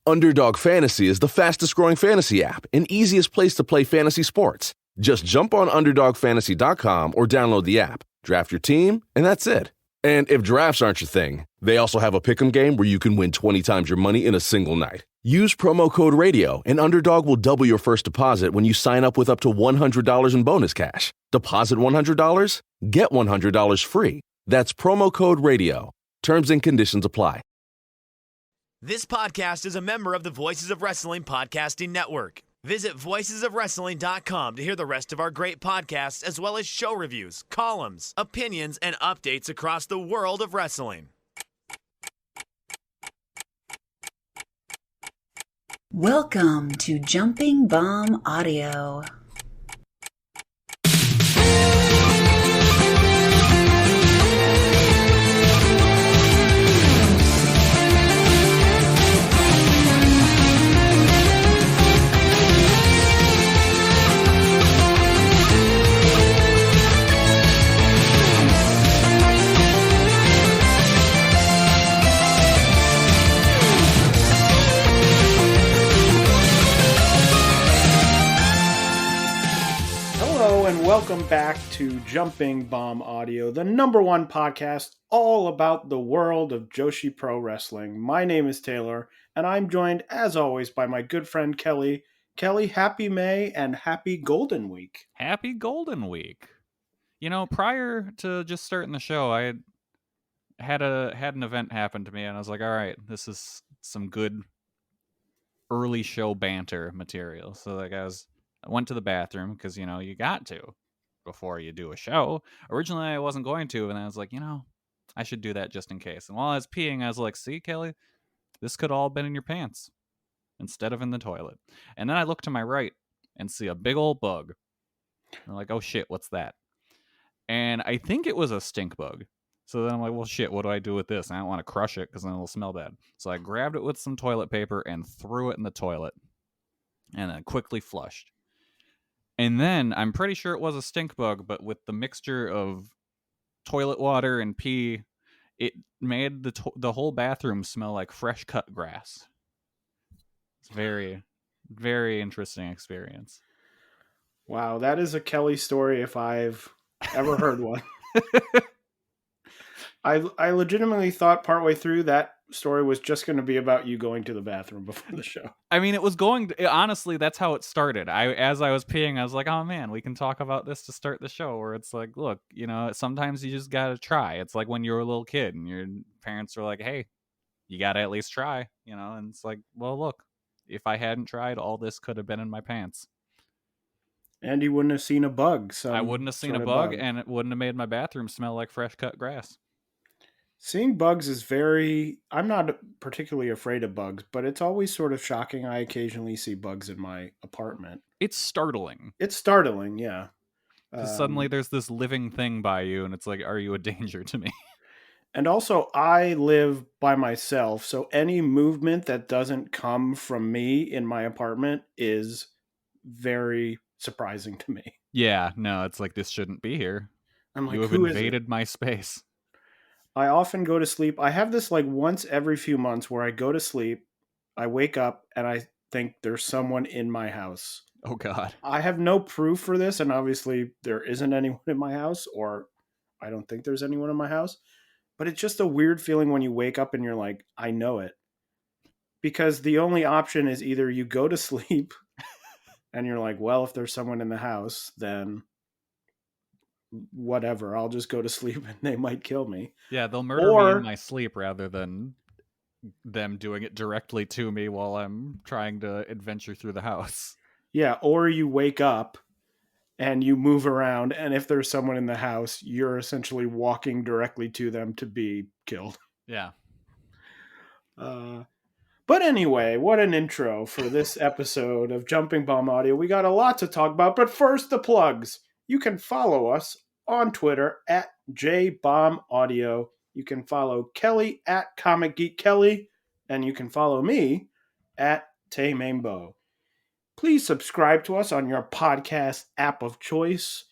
Underdog Fantasy is the fastest growing fantasy app and easiest place to play fantasy sports. Just jump on UnderdogFantasy.com or download the app, draft your team, and that's it. And if drafts aren't your thing, they also have a pick'em game where you can win 20 times your money in a single night. Use promo code RADIO, and Underdog will double your first deposit when you sign up with up to $100 in bonus cash. Deposit $100, get $100 free. That's promo code RADIO. Terms and conditions apply. This podcast is a member of the Voices of Wrestling Podcasting Network. Visit voicesofwrestling.com to hear the rest of our great podcasts, as well as show reviews, columns, opinions, and updates across the world of wrestling. Welcome to Jumping Bomb Audio. Welcome back to Jumping Bomb Audio, the number one podcast all about the world of Joshi Pro Wrestling. My name is Taylor, and I'm joined, as always, by my good friend Kelly. Kelly, happy May and happy Golden Week. Happy Golden Week. You know, prior to just starting the show, I had an event happen to me, and I was like, all right, this is some good early show banter material. So I went to the bathroom because, you know, you got to before you do a show. Originally, I wasn't going to, and I was like, you know, I should do that just in case. And while I was peeing, I was like, see, Kelly, this could all have been in your pants instead of in the toilet. And then I look to my right and see a big old bug. And I'm like, oh shit, what's that? And I think it was a stink bug. So then I'm like, well, shit, what do I do with this? And I don't want to crush it because then it'll smell bad. So I grabbed it with some toilet paper and threw it in the toilet and then quickly flushed. And then I'm pretty sure it was a stink bug, but with the mixture of toilet water and pee, it made the whole bathroom smell like fresh cut grass. It's very, very interesting experience. Wow, that is a Kelly story if I've ever heard one. I legitimately thought partway through that story was just going to be about you going to the bathroom before the show. I mean, honestly, that's how it started. As I was peeing, I was like, oh man, we can talk about this to start the show, where it's like, look, you know, sometimes you just got to try. It's like when you were a little kid and your parents were like, hey, you got to at least try, you know, and it's like, well, look, if I hadn't tried, all this could have been in my pants. And you wouldn't have seen a bug. I wouldn't have seen a bug, and it wouldn't have made my bathroom smell like fresh cut grass. Seeing bugs is I'm not particularly afraid of bugs, but it's always sort of shocking. I occasionally see bugs in my apartment. It's startling. Yeah. Suddenly there's this living thing by you, and it's like, are you a danger to me? And also, I live by myself, so any movement that doesn't come from me in my apartment is very surprising to me. Yeah, no, it's like, this shouldn't be here. I'm like, you have invaded my space. I often go to sleep. I have this like once every few months where I go to sleep, I wake up, and I think there's someone in my house. Oh, God. I have no proof for this, and obviously there isn't anyone in my house, or I don't think there's anyone in my house. But it's just a weird feeling when you wake up and you're like, I know it. Because the only option is either you go to sleep and you're like, well, if there's someone in the house, then whatever, I'll just go to sleep and they might kill me. Yeah, they'll murder me in my sleep rather than them doing it directly to me while I'm trying to adventure through the house. Yeah, or you wake up and you move around, and if there's someone in the house, you're essentially walking directly to them to be killed. Yeah. But anyway, what an intro for this episode of Jumping Bomb Audio. We got a lot to talk about, but first the plugs. You can follow us on Twitter at JBombAudio. You can follow Kelly at Comic Geek Kelly, and you can follow me at Taymambo. Please subscribe to us on your podcast app of choice.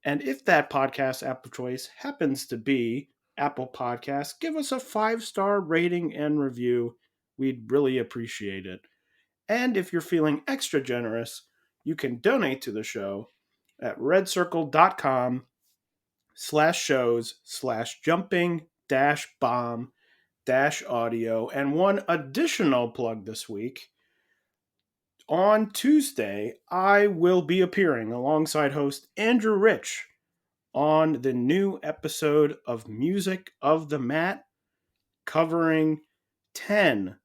And if that podcast app of choice happens to be Apple Podcasts, give us a 5-star rating and review. We'd really appreciate it. And if you're feeling extra generous, you can donate to the show at redcircle.com/shows/jumping bomb audio. And one additional plug this week. On Tuesday, I will be appearing alongside host Andrew Rich on the new episode of Music of the Mat, covering 10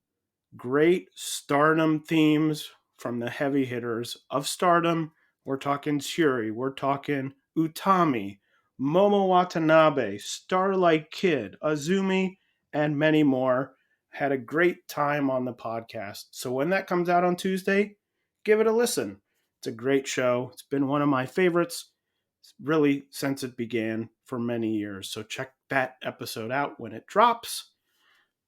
great Stardom themes from the heavy hitters of Stardom. We're talking Shuri, we're talking Utami, Momo Watanabe, Starlight Kid, Azumi, and many more. Had a great time on the podcast. So when that comes out on Tuesday, give it a listen. It's a great show. It's been one of my favorites, really, since it began for many years. So check that episode out when it drops.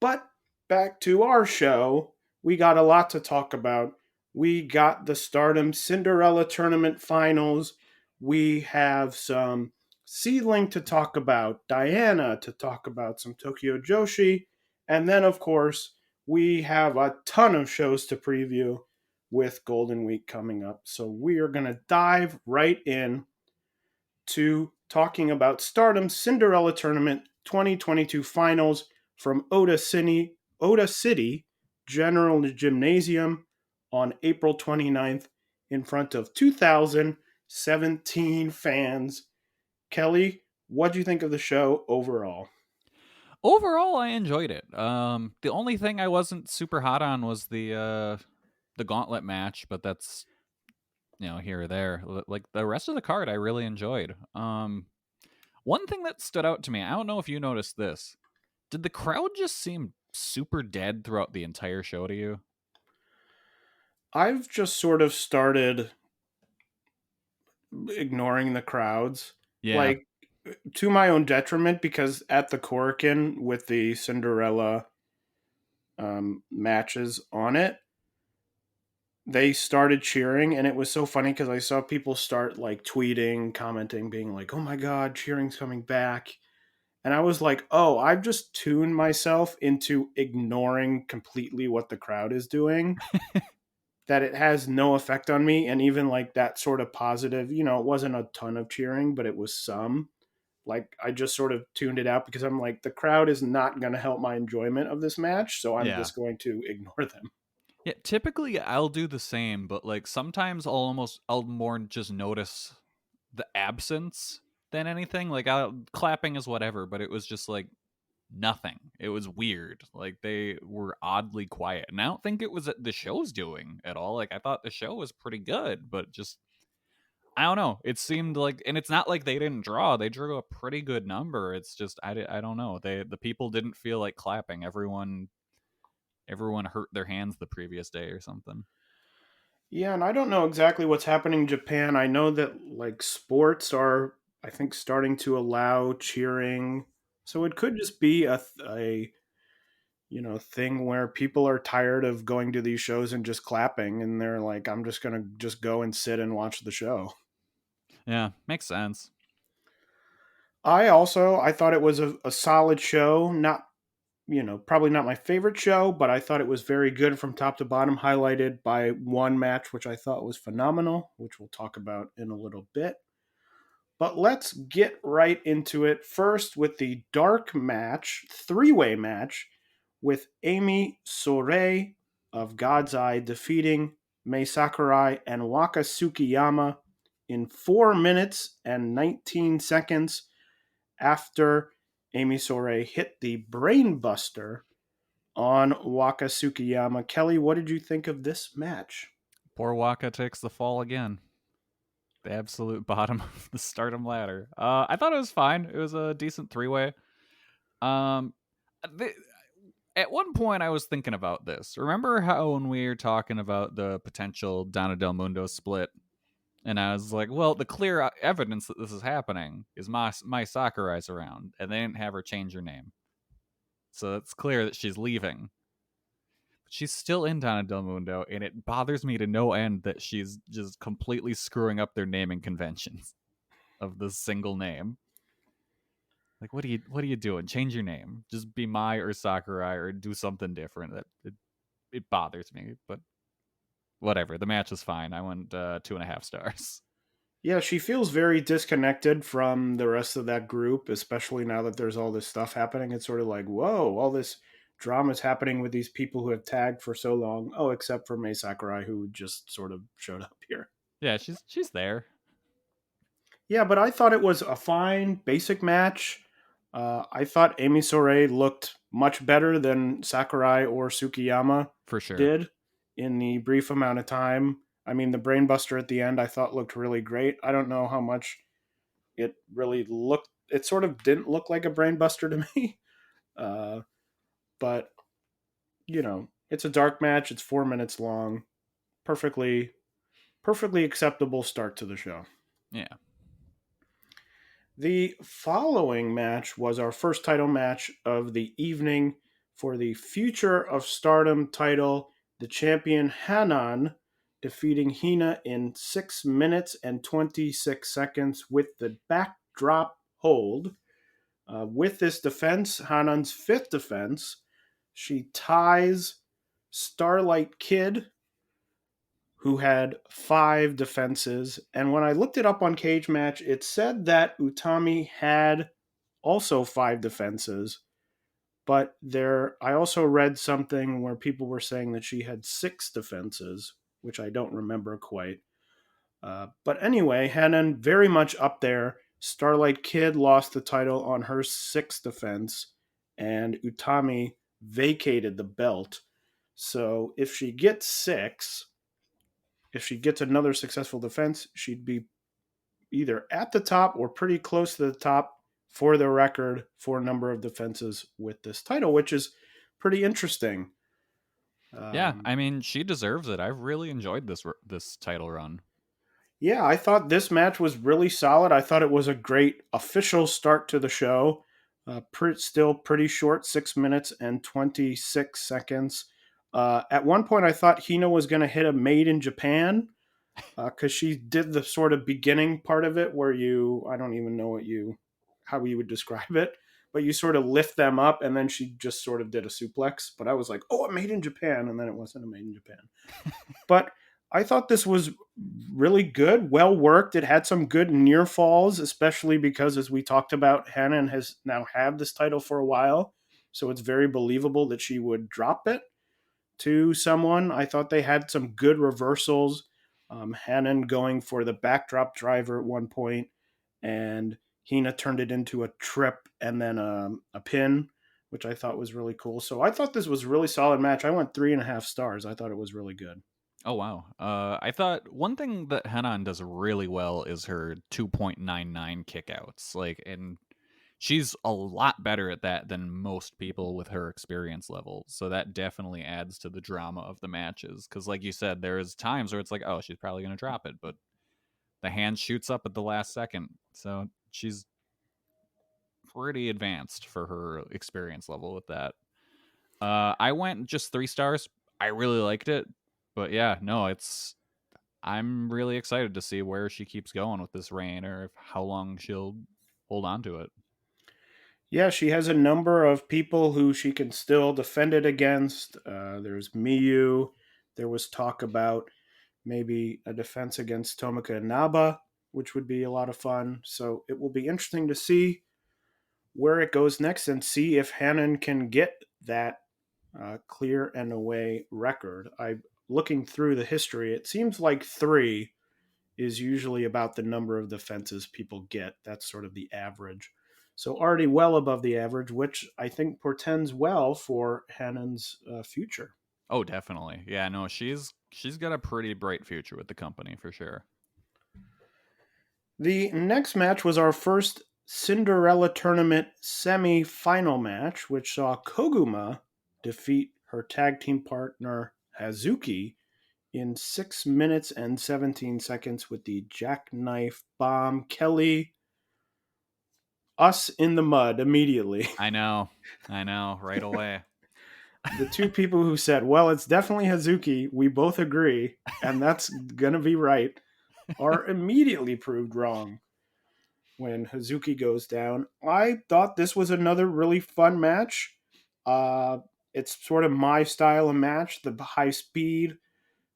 But back to our show, we got a lot to talk about. We got the Stardom Cinderella Tournament finals. We have some SEAdLINNG to talk about, Diana to talk about, some Tokyo Joshi. And then, of course, we have a ton of shows to preview with Golden Week coming up. So we are going to dive right in to talking about Stardom Cinderella Tournament 2022 finals from Oda City General Gymnasium on April 29th in front of 2,017 fans. Kelly, what do you think of the show overall? Overall, I enjoyed it. The only thing I wasn't super hot on was the gauntlet match, but that's here or there. Like the rest of the card, I really enjoyed. One thing that stood out to me, I don't know if you noticed this. Did the crowd just seem super dead throughout the entire show to you? I've just sort of started ignoring the crowds. Yeah. Like, to my own detriment, because at the Korakuen with the Cinderella matches on it, they started cheering, and it was so funny because I saw people start like tweeting, commenting, being like, "Oh my god, cheering's coming back." And I was like, "Oh, I've just tuned myself into ignoring completely what the crowd is doing." That it has no effect on me. And even like that sort of positive, it wasn't a ton of cheering, but it was some. Like, I just sort of tuned it out because I'm like, the crowd is not going to help my enjoyment of this match, so I'm just going to ignore them. Yeah, typically I'll do the same, but like sometimes I'll more just notice the absence than anything. Like clapping is whatever, but it was just like nothing. It was weird. Like they were oddly quiet. And I don't think it was the show's doing at all. Like I thought the show was pretty good, but just I don't know. It seemed like, and it's not like they didn't draw. They drew a pretty good number. It's just I don't know. The people didn't feel like clapping. Everyone hurt their hands the previous day or something. Yeah, and I don't know exactly what's happening in Japan. I know that like sports are, I think, starting to allow cheering. So it could just be a thing where people are tired of going to these shows and just clapping, and they're like, I'm just going to just go and sit and watch the show. Yeah, makes sense. I thought it was a solid show. Not, probably not my favorite show, but I thought it was very good from top to bottom, highlighted by one match, which I thought was phenomenal, which we'll talk about in a little bit. But let's get right into it. First with the dark match, three-way match, with Amy Sourei of God's Eye defeating Mei Sakurai and Waka Tsukiyama in 4 minutes and 19 seconds after Amy Sourei hit the brainbuster on Waka Tsukiyama. Kelly, what did you think of this match? Poor Waka takes the fall again. The absolute bottom of the Stardom ladder. I thought it was fine. It was a decent three-way. At one point, I was thinking about this. Remember how when we were talking about the potential Donna Del Mundo split, and I was like, well, the clear evidence that this is happening is Mai Sakurai's around, and they didn't have her change her name. So it's clear that she's leaving. But she's still in Donna Del Mundo, and it bothers me to no end that she's just completely screwing up their naming conventions of the single name. Like, what are you doing? Change your name. Just be Mai or Sakurai or do something different. it bothers me, but whatever. The match is fine. I went 2.5 stars. Yeah, she feels very disconnected from the rest of that group, especially now that there's all this stuff happening. It's sort of like, whoa, all this drama is happening with these people who have tagged for so long. Oh, except for Mei Sakurai, who just sort of showed up here. Yeah, she's there. Yeah, but I thought it was a fine, basic match. I thought Amy Sourei looked much better than Sakurai or Tsukiyama For sure. did in the brief amount of time. I mean, the brainbuster at the end I thought looked really great. I don't know how much it really looked. It sort of didn't look like a brainbuster to me. But, it's a dark match. It's 4 minutes long. Perfectly acceptable start to the show. Yeah. The following match was our first title match of the evening for the Future of Stardom title. The champion Hanan defeating Hina in 6 minutes and 26 seconds with the backdrop hold. With this defense, Hanan's fifth defense, she ties Starlight Kid, who had 5 defenses. And when I looked it up on Cage Match, it said that Utami had also 5 defenses. But I also read something where people were saying that she had 6 defenses, which I don't remember quite. But anyway, Hanan very much up there. Starlight Kid lost the title on her 6th defense, and Utami vacated the belt. So if she gets 6, if she gets another successful defense, she'd be either at the top or pretty close to the top for the record for a number of defenses with this title, which is pretty interesting. Yeah, I mean, she deserves it. I've really enjoyed this title run. Yeah, I thought this match was really solid. I thought it was a great official start to the show. Still pretty short, 6 minutes and 26 seconds. At one point, I thought Hina was going to hit a Made in Japan because she did the sort of beginning part of it where I don't even know how you would describe it, but you sort of lift them up, and then she just sort of did a suplex. But I was like, oh, a Made in Japan, and then it wasn't a Made in Japan. But I thought this was really good, well worked. It had some good near falls, especially because, as we talked about, Hanan has now had this title for a while, so it's very believable that she would drop it to someone. I thought they had some good reversals. Hanan going for the backdrop driver at one point, and Hina turned it into a trip and then a pin, which I thought was really cool. So I thought this was a really solid match. I went 3.5 stars. I thought it was really good. Oh, wow. I thought one thing that Hanan does really well is her 2.99 kickouts. And she's a lot better at that than most people with her experience level. So that definitely adds to the drama of the matches. Because like you said, there's times where it's like, oh, she's probably going to drop it. But the hand shoots up at the last second. So she's pretty advanced for her experience level with that. I went just 3 stars. I really liked it. But yeah, no, I'm really excited to see where she keeps going with this reign or how long she'll hold on to it. Yeah, she has a number of people who she can still defend it against. There's Miyu. There was talk about maybe a defense against Tomoka Inaba, which would be a lot of fun. So it will be interesting to see where it goes next and see if Hanan can get that clear and away record. Looking through the history, it seems like 3 is usually about the number of defenses people get. That's sort of the average. So already well above the average, which I think portends well for Hanan's future. Oh, definitely. Yeah, no, she's got a pretty bright future with the company for sure. The next match was our first Cinderella Tournament semi-final match, which saw Koguma defeat her tag team partner Hazuki in 6 minutes and 17 seconds with the jackknife bomb. Kelly, us in the mud immediately. I know, right away. The 2 people who said, well, it's definitely Hazuki, we both agree, and that's going to be right, are immediately proved wrong when Hazuki goes down. I thought this was another really fun match. It's sort of my style of match, the high speed,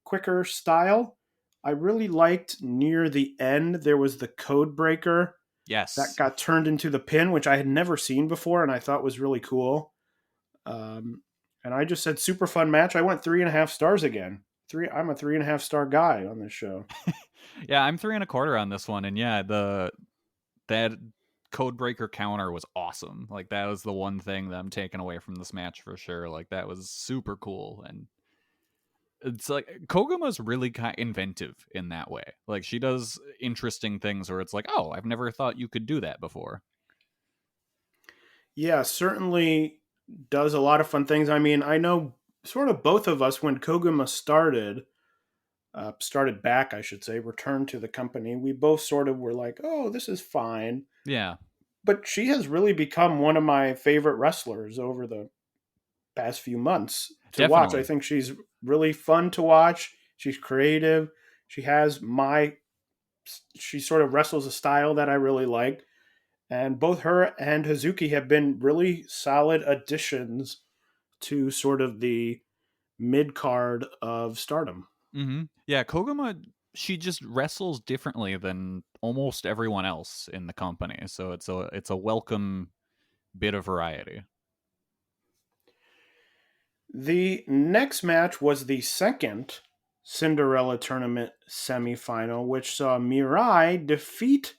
quicker style. I really liked near the end, there was the code breaker that Yes. got turned into the pin, which I had never seen before and I thought was really cool. And I just said super fun match. I went 3.5 stars again. I'm a 3.5 star guy on this show. Yeah, I'm 3.25 on this one, and yeah, that code breaker counter was awesome. Like that was the one thing that I'm taking away from this match for sure. Like that was super cool, and it's like Koguma's really kind of inventive in that way. Like she does interesting things where it's like, oh, I've never thought you could do that before. Yeah, certainly does a lot of fun things. I mean, I know sort of both of us when Koguma started back, I should say, returned to the company. We both sort of were like, "Oh, this is fine." Yeah, But she has really become one of my favorite wrestlers over the past few months to watch. I definitely. think she's really fun to watch. She's creative. She has she sort of wrestles a style that I really like. And both her and Hazuki have been really solid additions to sort of the mid card of Stardom. Yeah, Koguma, she just wrestles differently than almost everyone else in the company. So it's a welcome bit of variety. The next match was the second Cinderella Tournament semifinal, which saw Mirai defeat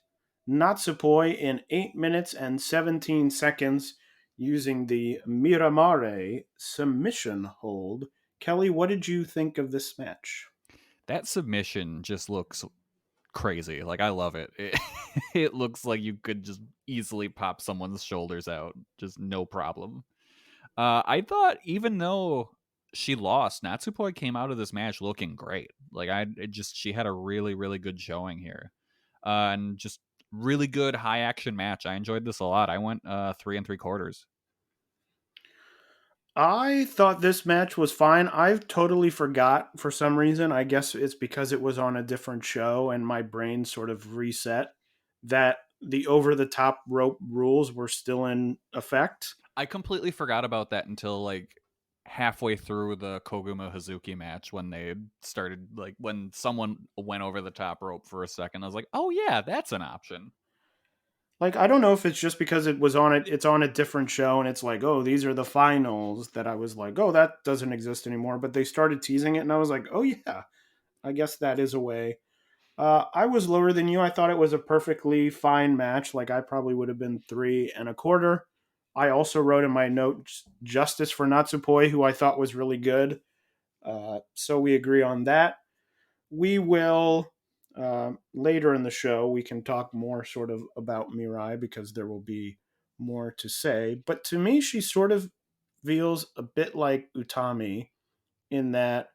Natsupoi in 8 minutes and 17 seconds using the Miramare submission hold. Kelly, what did you think of this match? That submission just looks crazy. Like I love it. It looks like you could just easily pop someone's shoulders out, just no problem. I thought even though she lost, Natsupoi came out of this match looking great. Like she had a really really good showing here, and just really good high action match. I enjoyed this a lot. I went 3 3/4. I thought this match was fine. I totally forgot for some reason. I guess it's because it was on a different show and my brain sort of reset that the over the top rope rules were still in effect. I completely forgot about that until like halfway through the Koguma Hazuki match when they started like when someone went over the top rope for a second. I was like, "Oh yeah, that's an option." Like I don't know if it's just because it's on a different show and it's like, "Oh, these are the finals," that I was like, "Oh, that doesn't exist anymore." But they started teasing it and I was like, "Oh yeah, I guess that is a way." I was lower than you. I thought it was a perfectly fine match. Like I probably would have been 3.25. I also wrote in my notes justice for Natsupoi, who I thought was really good. So we agree on that. We will later in the show we can talk more sort of about Mirai because there will be more to say. But to me, she sort of feels a bit like Utami in that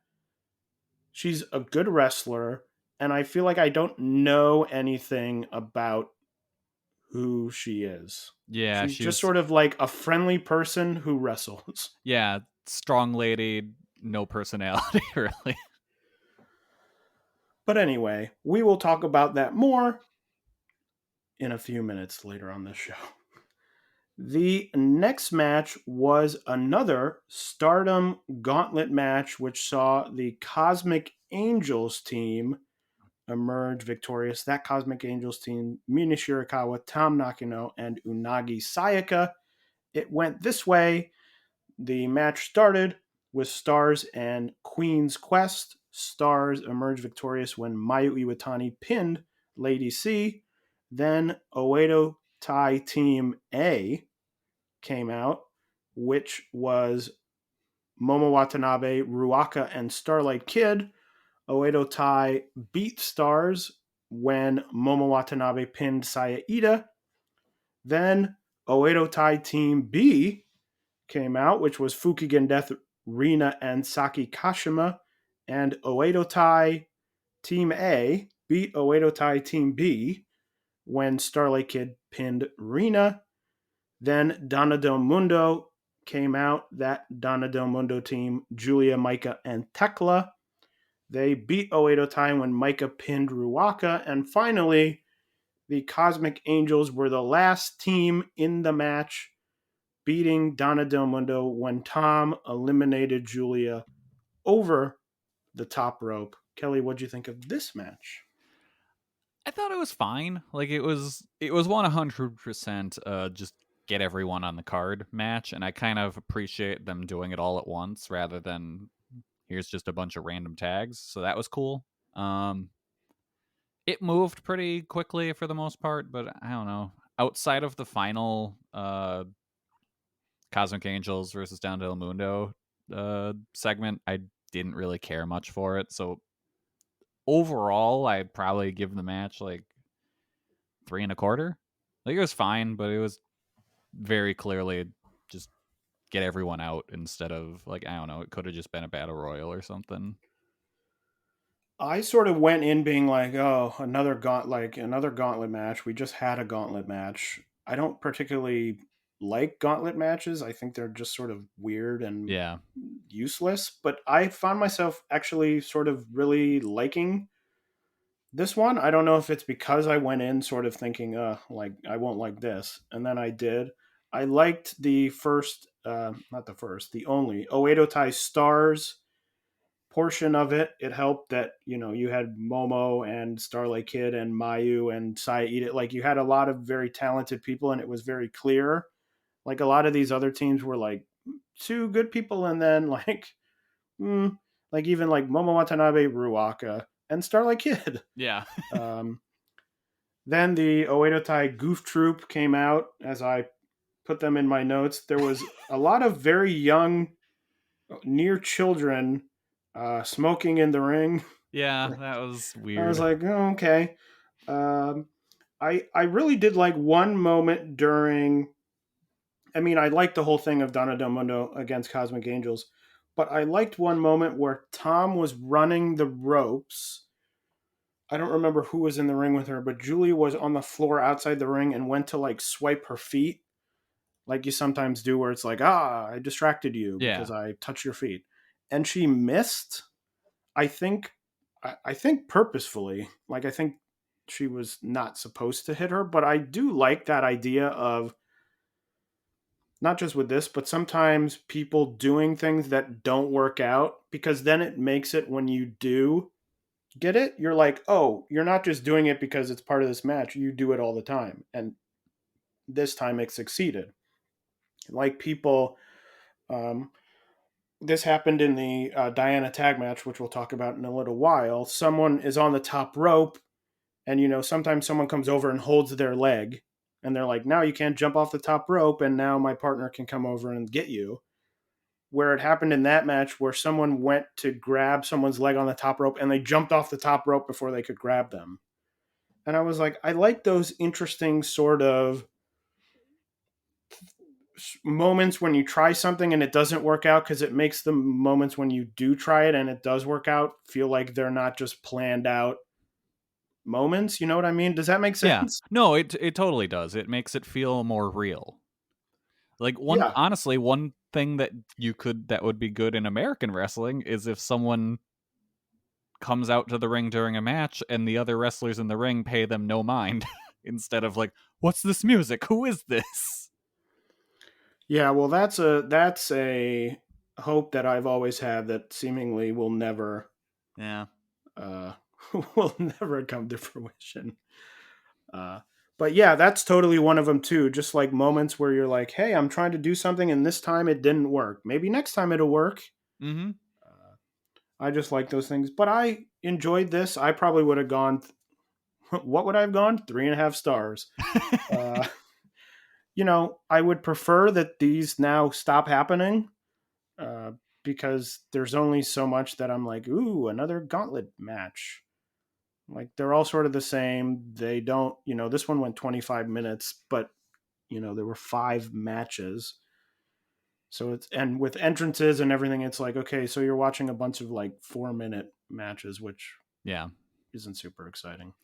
she's a good wrestler, and I feel like I don't know anything about who she is. Yeah, She's she just was sort of like a friendly person who wrestles. yeah, strong lady, no personality really. But anyway, we will talk about that more in a few minutes later on this show. The next match was another Stardom Gauntlet match, which saw the Cosmic Angels team emerge victorious. That Cosmic Angels team, Mina Shirakawa, Tam Nakano, and Unagi Sayaka. It went this way. The match started with Stars and Queen's Quest. Stars emerged victorious when Mayu Iwatani pinned Lady C. Then Oedo Tai Team A came out, which was Momo Watanabe, Ruaka, and Starlight Kid. Oedo Tai beat Stars when Momo Watanabe pinned Saya Ida. Then Oedo Tai Team B came out, which was Fukigen Death, Rina, and Saki Kashima. And Oedo Tai Team A beat Oedo Tai Team B when Starlight Kid pinned Rina. Then Donna Del Mundo came out. That Donna Del Mundo team, Julia, Micah, and Tekla. They beat Oedo Tai when Micah pinned Ruaka. And finally, the Cosmic Angels were the last team in the match beating Donna Del Mundo when Tom eliminated Julia over the top rope. Kelly, what'd you think of this match? I thought it was fine. Like it was 100% just get everyone on the card match, and I kind of appreciate them doing it all at once rather than here's just a bunch of random tags. So that was cool. It moved pretty quickly for the most part, but I don't know. Outside of the final Cosmic Angels versus Down del Mundo segment, I didn't really care much for it. So overall, I'd probably give the match like 3.25. Like it was fine, but it was very clearly just get everyone out instead of like, I don't know, it could have just been a battle royal or something. I sort of went in being like, oh, another gauntlet match. We just had a gauntlet match. I don't particularly like gauntlet matches. I think they're just sort of weird and useless. But I found myself actually sort of really liking this one. I don't know if it's because I went in sort of thinking, like I won't like this, and then I did. I liked the the only Oedo Tai Stars portion of it. It helped that you had Momo and Starlight Kid and Mayu and Saida. Like you had a lot of very talented people, and it was very clear. Like a lot of these other teams were like two good people, and then like even like Momo Watanabe, Ruaka, and Starlight Kid. Yeah. Then the Oedo Tai Goof Troop came out, as I put them in my notes. There was a lot of very young, near children smoking in the ring. Yeah, that was weird. I was like, oh, okay. I really did like one moment during. I mean, I liked the whole thing of Donna Del Mundo against Cosmic Angels, but I liked one moment where Tom was running the ropes. I don't remember who was in the ring with her, but Julia was on the floor outside the ring and went to like swipe her feet, like you sometimes do, where it's like, I distracted you because I touched your feet, and she missed. I think purposefully. Like I think she was not supposed to hit her, but I do like that idea of not just with this, but sometimes people doing things that don't work out, because then it makes it when you do get it, you're like, oh, you're not just doing it because it's part of this match. You do it all the time. And this time it succeeded. Like people, this happened in the Diana tag match, which we'll talk about in a little while. Someone is on the top rope, and sometimes someone comes over and holds their leg, and they're like, now you can't jump off the top rope, and now my partner can come over and get you. Where it happened in that match where someone went to grab someone's leg on the top rope and they jumped off the top rope before they could grab them. And I was like, I like those interesting sort of moments when you try something and it doesn't work out, because it makes the moments when you do try it and it does work out feel like they're not just planned out moments. You know what I mean? Does that make sense? Yeah. No, it totally does. It makes it feel more real. Like honestly, one thing that would be good in American wrestling is if someone comes out to the ring during a match and the other wrestlers in the ring pay them no mind instead of like, what's this music? Who is this? Yeah, well, that's a hope that I've always had that seemingly will never will never come to fruition. But yeah, that's totally one of them too. Just like moments where you're like, hey, I'm trying to do something and this time it didn't work. Maybe next time it'll work. Mm-hmm. I just like those things. But I enjoyed this. I probably would have gone, what would I have gone? 3.5 stars. I would prefer that these now stop happening because there's only so much that I'm like, ooh, another gauntlet match. Like they're all sort of the same. They don't, this one went 25 minutes, but there were 5 matches. So and with entrances and everything, it's like, okay, so you're watching a bunch of like 4-minute matches, which isn't super exciting.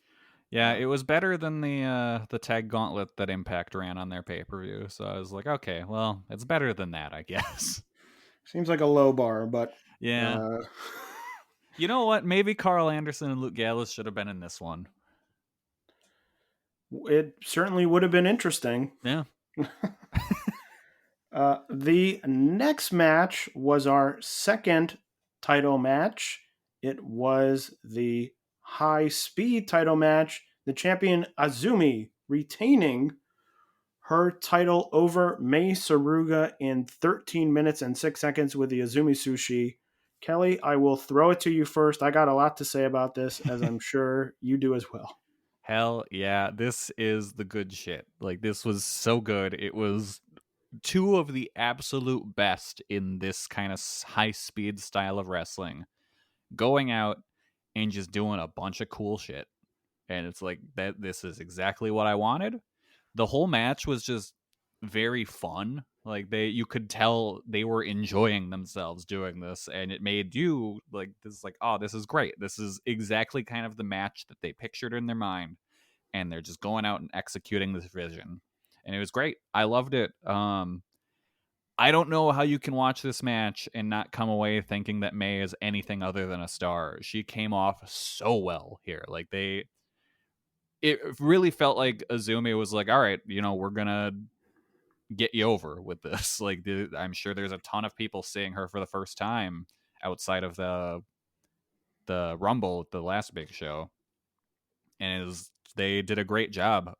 Yeah, it was better than the tag gauntlet that Impact ran on their pay-per-view. So I was like, okay, well, it's better than that, I guess. Seems like a low bar, but yeah. You know what? Maybe Carl Anderson and Luke Gallows should have been in this one. It certainly would have been interesting. Yeah. The next match was our second title match. It was the high speed title match. The champion Azumi retaining her title over Mei Suruga in 13 minutes and 6 seconds with the Azumi Sushi. Kelly, I will throw it to you first. I got a lot to say about this, as I'm sure you do as well. Hell yeah, this is the good shit. Like, this was so good. It was two of the absolute best in this kind of high-speed style of wrestling. Going out and just doing a bunch of cool shit. And it's like, that. This is exactly what I wanted. The whole match was just very fun. Like, you could tell they were enjoying themselves doing this, and it made you like, this is like, oh, this is great. This is exactly kind of the match that they pictured in their mind, and they're just going out and executing this vision. And it was great. I loved it. I don't know how you can watch this match and not come away thinking that May is anything other than a star. She came off so well here. Like, it really felt like Azumi was like, all right, we're gonna get you over with this. Like, I'm sure there's a ton of people seeing her for the first time outside of the Rumble, the last big show, and they did a great job.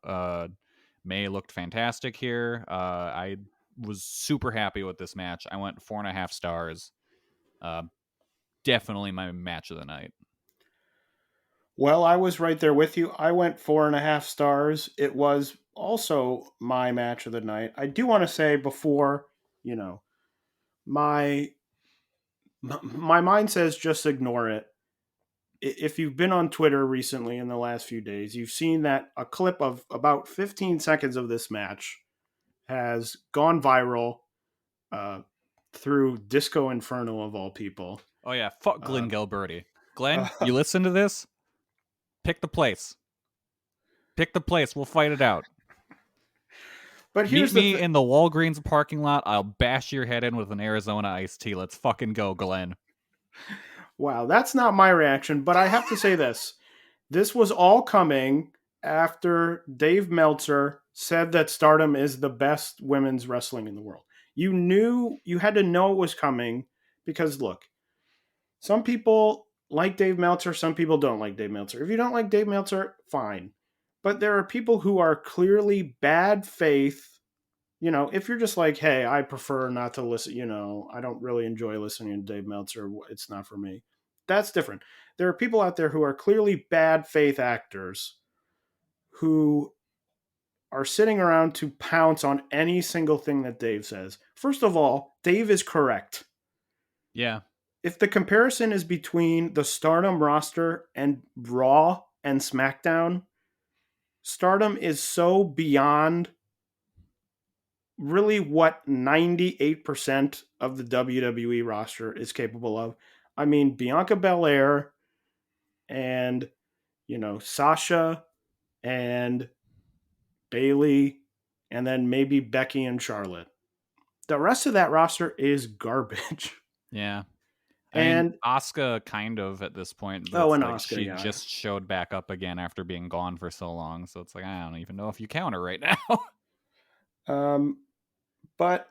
May looked fantastic here. I was super happy with this match. I went 4.5 stars. Definitely my match of the night. Well, I was right there with you. I went 4.5 stars. It was also my match of the night. I do want to say before, my mind says just ignore it. If you've been on Twitter recently in the last few days, you've seen that a clip of about 15 seconds of this match has gone viral through Disco Inferno of all people. Oh yeah, fuck Glenn Gilberti. Glenn, you listen to this? Pick the place. Pick the place. We'll fight it out. But here's Meet me in the Walgreens parking lot. I'll bash your head in with an Arizona iced tea. Let's fucking go, Glenn. Wow, that's not my reaction, but I have to say this. This was all coming after Dave Meltzer said that Stardom is the best women's wrestling in the world. You had to know it was coming because, look, some people like Dave Meltzer, some people don't like Dave Meltzer. If you don't like Dave Meltzer, fine. But there are people who are clearly bad faith. If you're just like, hey, I prefer not to listen, I don't really enjoy listening to Dave Meltzer. It's not for me. That's different. There are people out there who are clearly bad faith actors who are sitting around to pounce on any single thing that Dave says. First of all, Dave is correct. Yeah. If the comparison is between the Stardom roster and Raw and SmackDown, Stardom is so beyond really what 98% of the WWE roster is capable of. I mean, Bianca Belair and, Sasha and Bayley, and then maybe Becky and Charlotte. The rest of that roster is garbage. Yeah. And Asuka kind of at this point. And like Asuka, she just showed back up again after being gone for so long. So it's like, I don't even know if you count her right now. But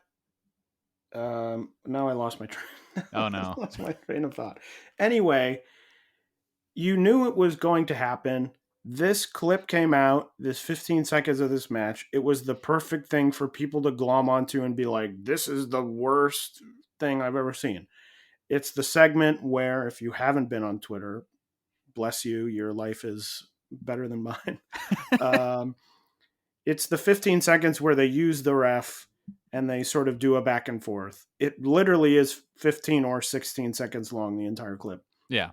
now I lost my train. Oh no. I lost my train of thought. Anyway, you knew it was going to happen. This clip came out, this 15 seconds of this match. It was the perfect thing for people to glom onto and be like, this is the worst thing I've ever seen. It's the segment where, if you haven't been on Twitter, bless you, your life is better than mine. It's the 15 seconds where they use the ref and they sort of do a back and forth. It literally is 15 or 16 seconds long, the entire clip. Yeah.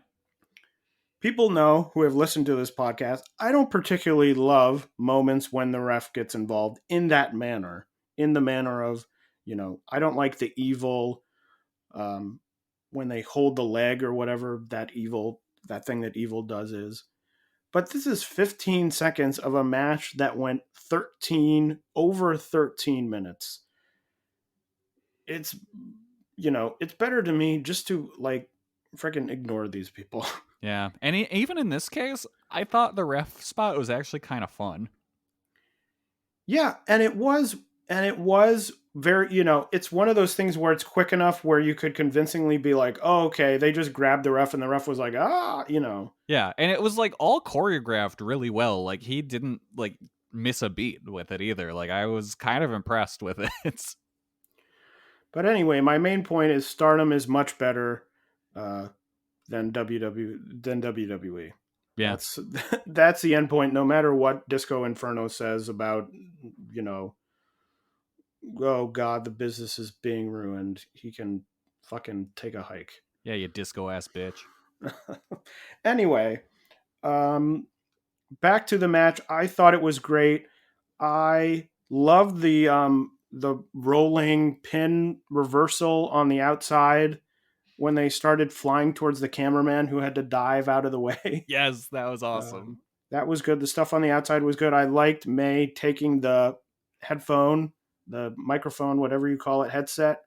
People know who have listened to this podcast, I don't particularly love moments when the ref gets involved in that manner. In the manner of, I don't like the evil, when they hold the leg or whatever that thing that evil does is. But this is 15 seconds of a match that went over 13 minutes. It's, it's better to me just to freaking ignore these people. Yeah. And even in this case, I thought the ref spot was actually kind of fun. Yeah. And it was very, it's one of those things where it's quick enough where you could convincingly be like, oh, okay, they just grabbed the ref and the ref was like, Yeah, and it was like all choreographed really well. Like he didn't like miss a beat with it either. Like I was kind of impressed with it. But anyway, my main point is Stardom is much better than WWE. Yeah. That's the end point. No matter what Disco Inferno says about, oh God, the business is being ruined. He can fucking take a hike. Yeah, you disco ass bitch. Anyway, back to the match. I thought it was great. I loved the rolling pin reversal on the outside when they started flying towards the cameraman who had to dive out of the way. Yes, that was awesome. That was good. The stuff on the outside was good. I liked May taking the headphone, the microphone, whatever you call it, headset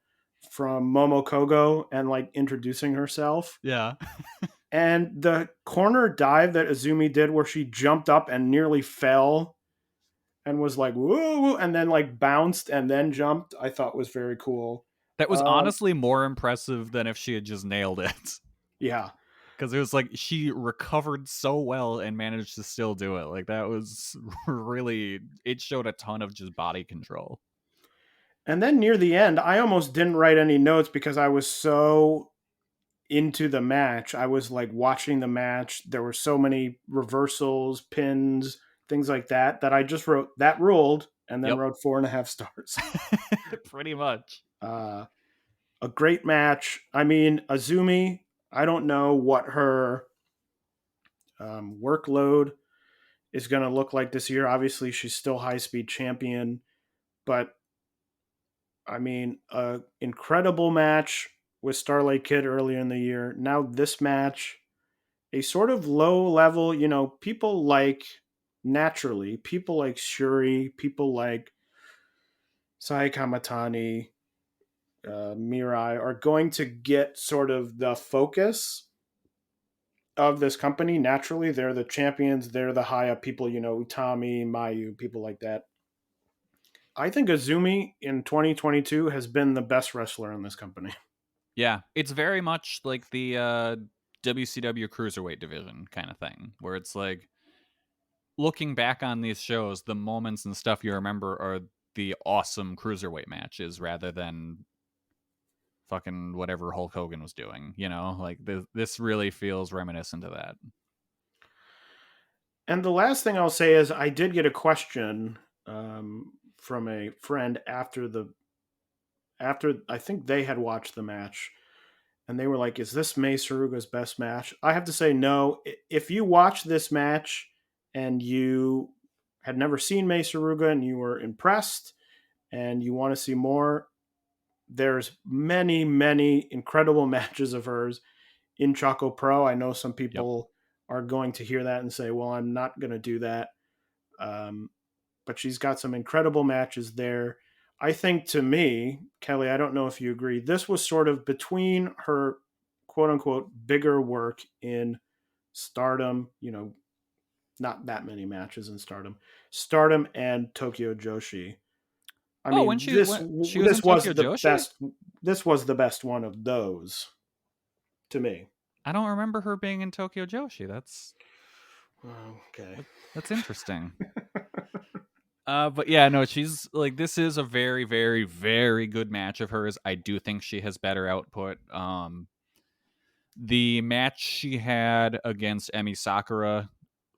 from Momo Kogo and like introducing herself. Yeah. And the corner dive that Azumi did where she jumped up and nearly fell and was like, woo, and then like bounced and then jumped, I thought was very cool. That was honestly more impressive than if she had just nailed it. Yeah. Because it was like she recovered so well and managed to still do it. Like that was really, it showed a ton of just body control. And then near the end, I almost didn't write any notes because I was so into the match. I was like watching the match. There were so many reversals, pins, things like that, that I just wrote that ruled and then wrote 4.5 stars. Pretty much. A great match. I mean, Azumi, I don't know what her workload is going to look like this year. Obviously, she's still high speed champion, but I mean, incredible match with Starlight Kid earlier in the year. Now this match, a sort of low level, people like Shuri, people like Sai Kamatani, Mirai are going to get sort of the focus of this company naturally. They're the champions. They're the high up people, Utami, Mayu, people like that. I think Azumi in 2022 has been the best wrestler in this company. Yeah, it's very much like the WCW Cruiserweight division kind of thing, where it's like, looking back on these shows, the moments and stuff you remember are the awesome Cruiserweight matches rather than fucking whatever Hulk Hogan was doing, like this really feels reminiscent of that. And the last thing I'll say is I did get a question from a friend after I think they had watched the match, and they were like, is this Mei Suruga's best match? I have to say no. If you watch this match and you had never seen Mei Suruga and you were impressed and you want to see more, there's many, many incredible matches of hers in Choco Pro. I know some people are going to hear that and say, well, I'm not going to do that. But she's got some incredible matches there. I think, to me, Kelly, I don't know if you agree, this was sort of between her quote unquote bigger work in Stardom, not that many matches in Stardom and Tokyo Joshi. I mean, this was the best. This was the best one of those to me. I don't remember her being in Tokyo Joshi. That's okay. That's interesting. But yeah, no, she's like, this is a very, very, very good match of hers. I do think she has better output. The match she had against Emi Sakura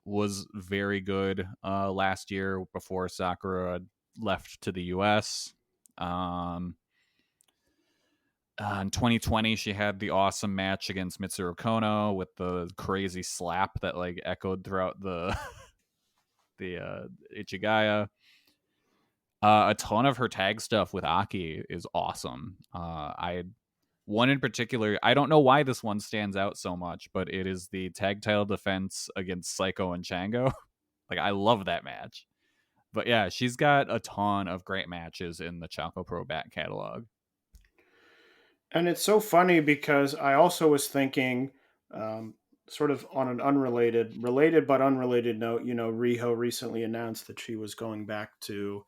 was very good last year before Sakura left to the US. In 2020, she had the awesome match against Mitsuru Kono with the crazy slap that like echoed throughout the Ichigaya. A ton of her tag stuff with Aki is awesome. One in particular, I don't know why this one stands out so much, but it is the tag title defense against Psycho and Chango. Like, I love that match. But yeah, she's got a ton of great matches in the Choco Pro back catalog. And it's so funny because I also was thinking, sort of on an related but unrelated note, Riho recently announced that she was going back to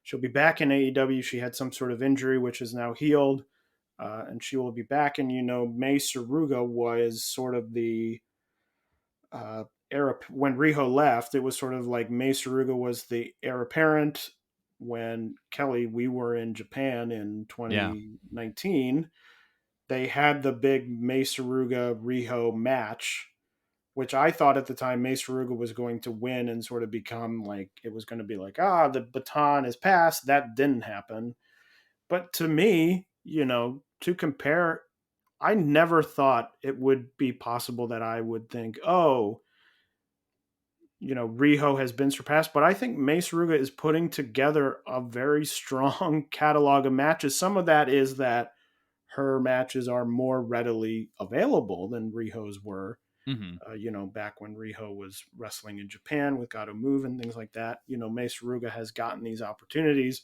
She'll be back in AEW. She had some sort of injury, which is now healed, and she will be back. And, Mei Suruga was sort of the heir. When Riho left, it was sort of like Mei Suruga was the heir apparent. When Kelly, we were in Japan in 2019, they had the big Mei Suruga Riho match, which I thought at the time Mei Suruga was going to win and sort of become like, it was going to be like, the baton is passed. That didn't happen. But to me, to compare, I never thought it would be possible that I would think, Riho has been surpassed. But I think Mei Suruga is putting together a very strong catalog of matches. Some of that is that her matches are more readily available than Riho's were. Back when Riho was wrestling in Japan with Gatoh Move and things like that, Mei Suruga has gotten these opportunities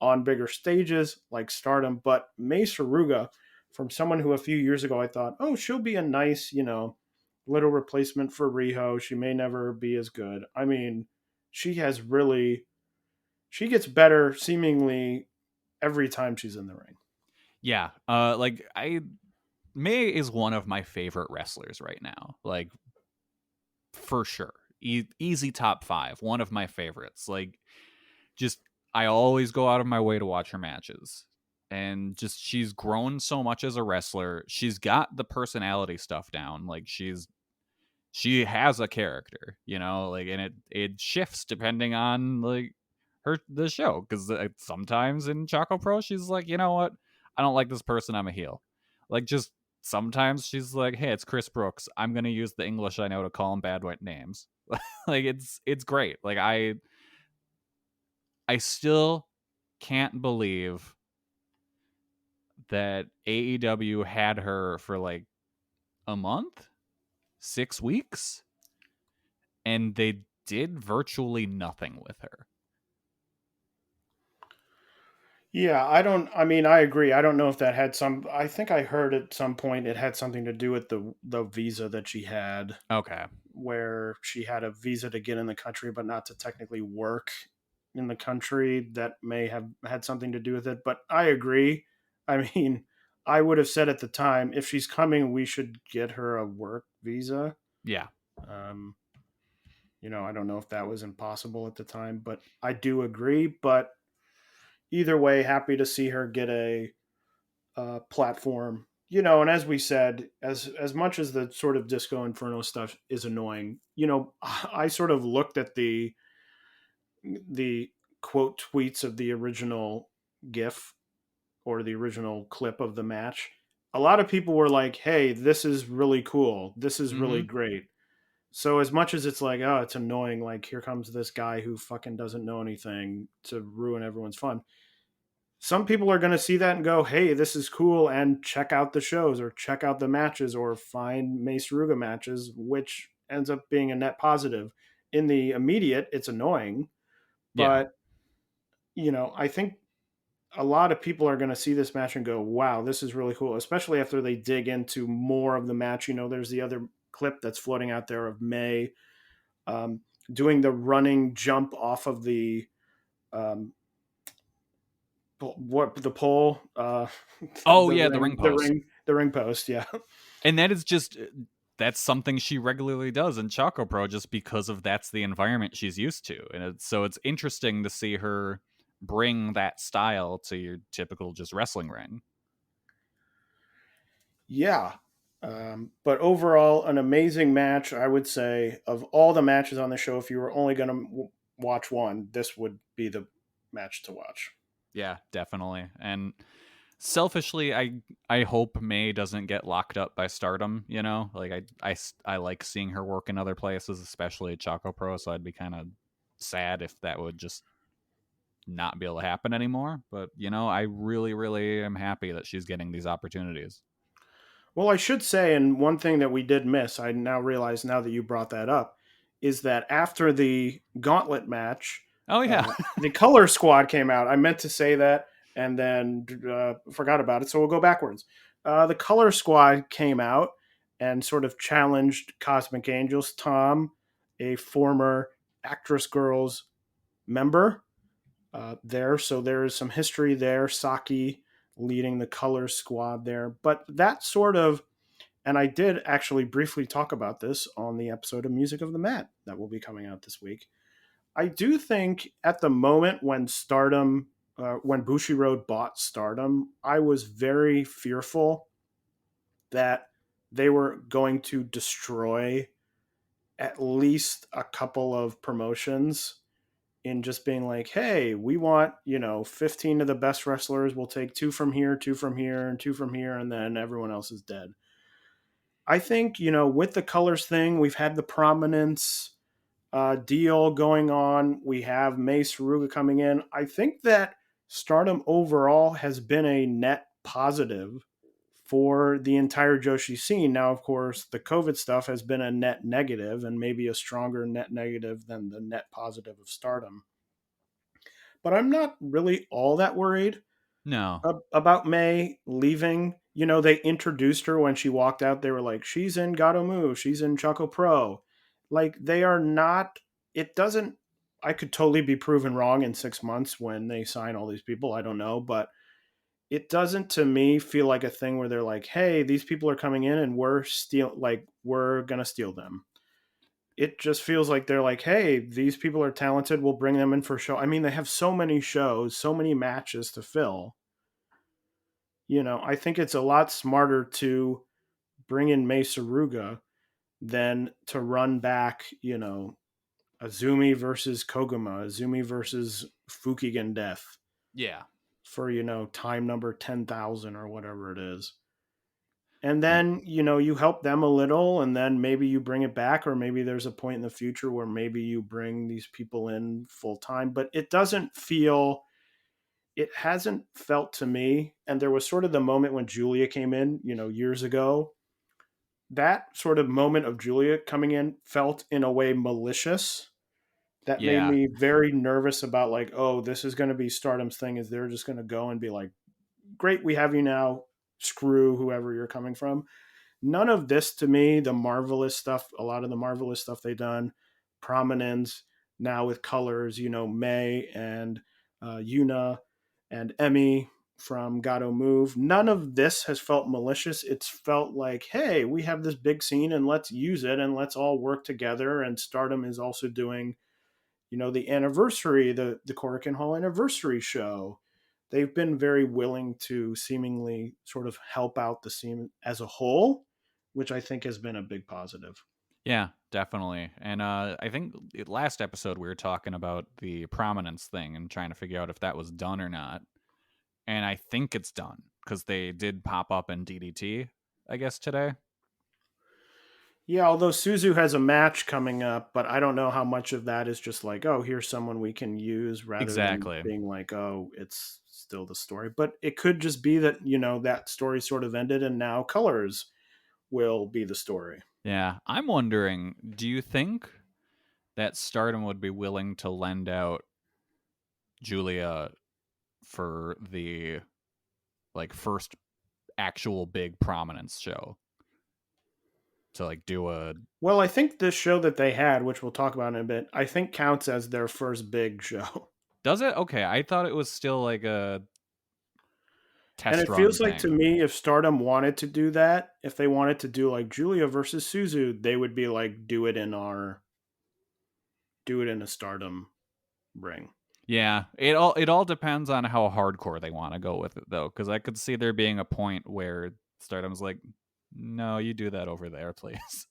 on bigger stages like Stardom. But Mei Suruga, from someone who a few years ago I thought, she'll be a nice, little replacement for Riho. She may never be as good. I mean, she gets better seemingly every time she's in the ring. Yeah. May is one of my favorite wrestlers right now. Like, for sure. Easy top 5. One of my favorites. Like, just, I always go out of my way to watch her matches. And just, she's grown so much as a wrestler. She's got the personality stuff down. Like, she has a character, like, and it shifts depending on, like, the show. Because sometimes in Choco Pro, she's like, you know what? I don't like this person. I'm a heel. Like, just sometimes she's like, hey, it's Chris Brooks. I'm going to use the English I know to call him bad white names. Like, it's great. Like, I still can't believe that AEW had her for like a month, 6 weeks, and they did virtually nothing with her. Yeah, I agree. I don't know if that had I think I heard at some point it had something to do with the visa that she had. Okay. Where she had a visa to get in the country, but not to technically work in the country. That may have had something to do with it. But I agree. I mean, I would have said at the time, if she's coming, we should get her a work visa. Yeah. I don't know if that was impossible at the time, but I do agree. But either way, happy to see her get a platform. And as we said, as much as the sort of Disco Inferno stuff is annoying, I sort of looked at the quote tweets of the original GIF or the original clip of the match. A lot of people were like, "Hey, this is really cool. This is really great." So as much as it's like, oh, it's annoying, like here comes this guy who fucking doesn't know anything to ruin everyone's fun. Some people are going to see that and go, hey, this is cool, and check out the shows or check out the matches or find Mei Suruga matches, which ends up being a net positive. In the immediate, it's annoying, but, I think a lot of people are going to see this match and go, wow, this is really cool, especially after they dig into more of the match. There's the other clip that's floating out there of Mei doing the running jump off of the the pole the ring post. The ring post, yeah. And that is just, that's something she regularly does in Choco Pro, just because of that's the environment she's used to. And so it's interesting to see her bring that style to your typical just wrestling ring. Yeah. But overall, an amazing match. I would say of all the matches on the show, if you were only going to watch one, this would be the match to watch. Yeah, definitely. And selfishly, I hope Mei doesn't get locked up by Stardom. Like I like seeing her work in other places, especially at Choco Pro. So I'd be kind of sad if that would just not be able to happen anymore. But I really, really am happy that she's getting these opportunities. Well, I should say, and one thing that we did miss, I now realize now that you brought that up, is that after the gauntlet match, the Color Squad came out. I meant to say that and then forgot about it, so we'll go backwards. The Color Squad came out and sort of challenged Cosmic Angels. Tom, a former Actress Girls member, there. So there is some history there. Saki leading the color squad there. But that sort of, and I did actually briefly talk about this on the episode of Music of the Mat that will be coming out this week. I do think at the moment when when Bushiroad bought Stardom, I was very fearful that they were going to destroy at least a couple of promotions in just being like, hey, we want, 15 of the best wrestlers. We'll take two from here, two from here, and two from here, and then everyone else is dead. I think, with the colors thing, we've had the prominence deal going on. We have Mei Suruga coming in. I think that Stardom overall has been a net positive for the entire Joshi scene. Now, of course, the COVID stuff has been a net negative and maybe a stronger net negative than the net positive of Stardom. But I'm not really all that worried No. about May leaving. They introduced her when she walked out. They were like, she's in Gatoh Move, she's in Choco Pro. Like, they are not, it doesn't, I could totally be proven wrong in 6 months when they sign all these people. I don't know, but it doesn't to me feel like a thing where they're like, hey, these people are coming in and we're going to steal them. It just feels like they're like, hey, these people are talented. We'll bring them in for a show. I mean, they have so many shows, so many matches to fill. I think it's a lot smarter to bring in Mei Suruga than to run back, Azumi versus Koguma, Azumi versus Fukigen Death. Yeah. For, time number 10,000 or whatever it is. And then, you help them a little, and then maybe you bring it back, or maybe there's a point in the future where maybe you bring these people in full time. But it hasn't felt to me, and there was sort of the moment when Julia came in, years ago. That sort of moment of Julia coming in felt in a way malicious. That made me very nervous about like, oh, this is going to be Stardom's thing, is they're just going to go and be like, great, we have you now, screw whoever you're coming from. None of this to me, the Marvelous stuff, a lot of the Marvelous stuff they've done, Prominence, now with colors, May and Yuna and Emmy from Gatoh Move. None of this has felt malicious. It's felt like, hey, we have this big scene and let's use it and let's all work together. And Stardom is also doing, the anniversary, the Korakuen Hall anniversary show. They've been very willing to seemingly sort of help out the scene as a whole, which I think has been a big positive. Yeah, definitely. And I think last episode we were talking about the prominence thing and trying to figure out if that was done or not. And I think it's done because they did pop up in DDT, I guess, today. Yeah, although Suzu has a match coming up, but I don't know how much of that is just like, oh, here's someone we can use rather than being like, oh, it's still the story. But it could just be that, that story sort of ended and now Colors will be the story. Yeah, I'm wondering, do you think that Stardom would be willing to lend out Julia for the first actual big prominence show? To do a... Well, I think this show that they had, which we'll talk about in a bit, I think counts as their first big show. Does it? Okay, I thought it was still like a test run. And it feels like to me, if Stardom wanted to do that, if they wanted to do like Julia versus Suzu, they would be like, do it in a Stardom ring. Yeah, it all depends on how hardcore they want to go with it, though, because I could see there being a point where Stardom's like, no, you do that over there, please.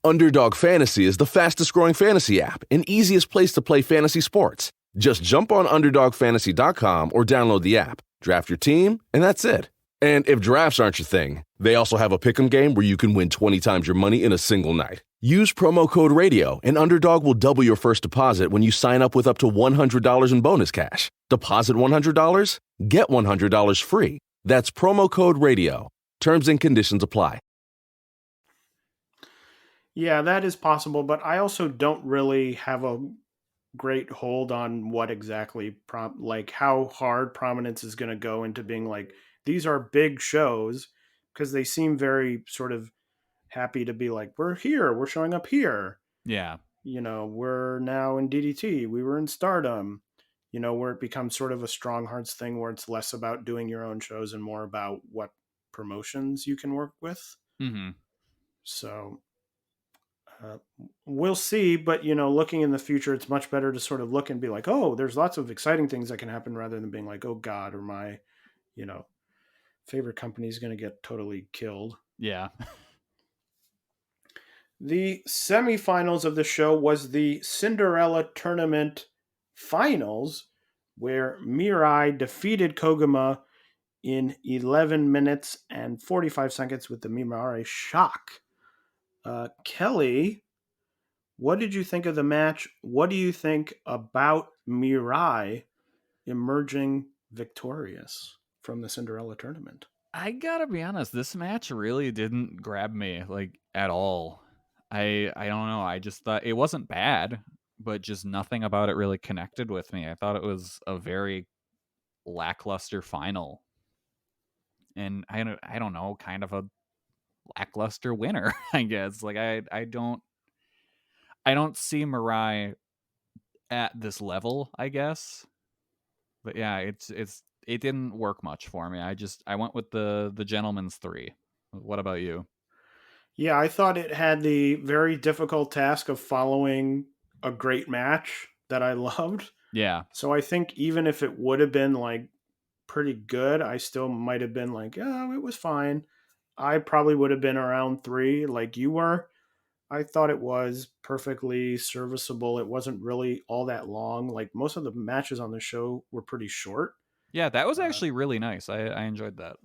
Underdog Fantasy is the fastest growing fantasy app and easiest place to play fantasy sports. Just jump on UnderdogFantasy.com or download the app, draft your team, and that's it. And if drafts aren't your thing, they also have a pick'em game where you can win 20 times your money in a single night. Use promo code RADIO, and Underdog will double your first deposit when you sign up with up to $100 in bonus cash. Deposit $100, get $100 free. That's promo code RADIO. Terms and conditions apply. Yeah, that is possible, but I also don't really have a great hold on what exactly, how hard Prominence is going to go into being like, these are big shows, because they seem very sort of happy to be like, we're here, we're showing up here. Yeah. We're now in DDT, we were in Stardom. where it becomes sort of a strong hearts thing where it's less about doing your own shows and more about what promotions you can work with. Mm-hmm. So we'll see, but looking in the future, it's much better to sort of look and be like, oh, there's lots of exciting things that can happen rather than being like, oh God, or my, favorite company is going to get totally killed. Yeah. The semifinals of the show was the Cinderella Tournament finals, where Mirai defeated Koguma in 11 minutes and 45 seconds with the Mirai shock. Kelly, what did you think of the match? What do you think about Mirai emerging victorious from the Cinderella Tournament? I gotta be honest, this match really didn't grab me like at all. I don't know. I just thought it wasn't bad, but just nothing about it really connected with me. I thought it was a very lackluster final, and I don't know, kind of a lackluster winner. I guess like I don't see Mirai at this level. I guess, but yeah, it didn't work much for me. I went with the gentleman's three. What about you? Yeah, I thought it had the very difficult task of following a great match that I loved. Yeah. So I think even if it would have been like pretty good, I still might have been like, oh, it was fine. I probably would have been around 3 like you were. I thought it was perfectly serviceable. It wasn't really all that long. Like most of the matches on the show were pretty short. Yeah, that was Uh, actually really nice. I enjoyed that.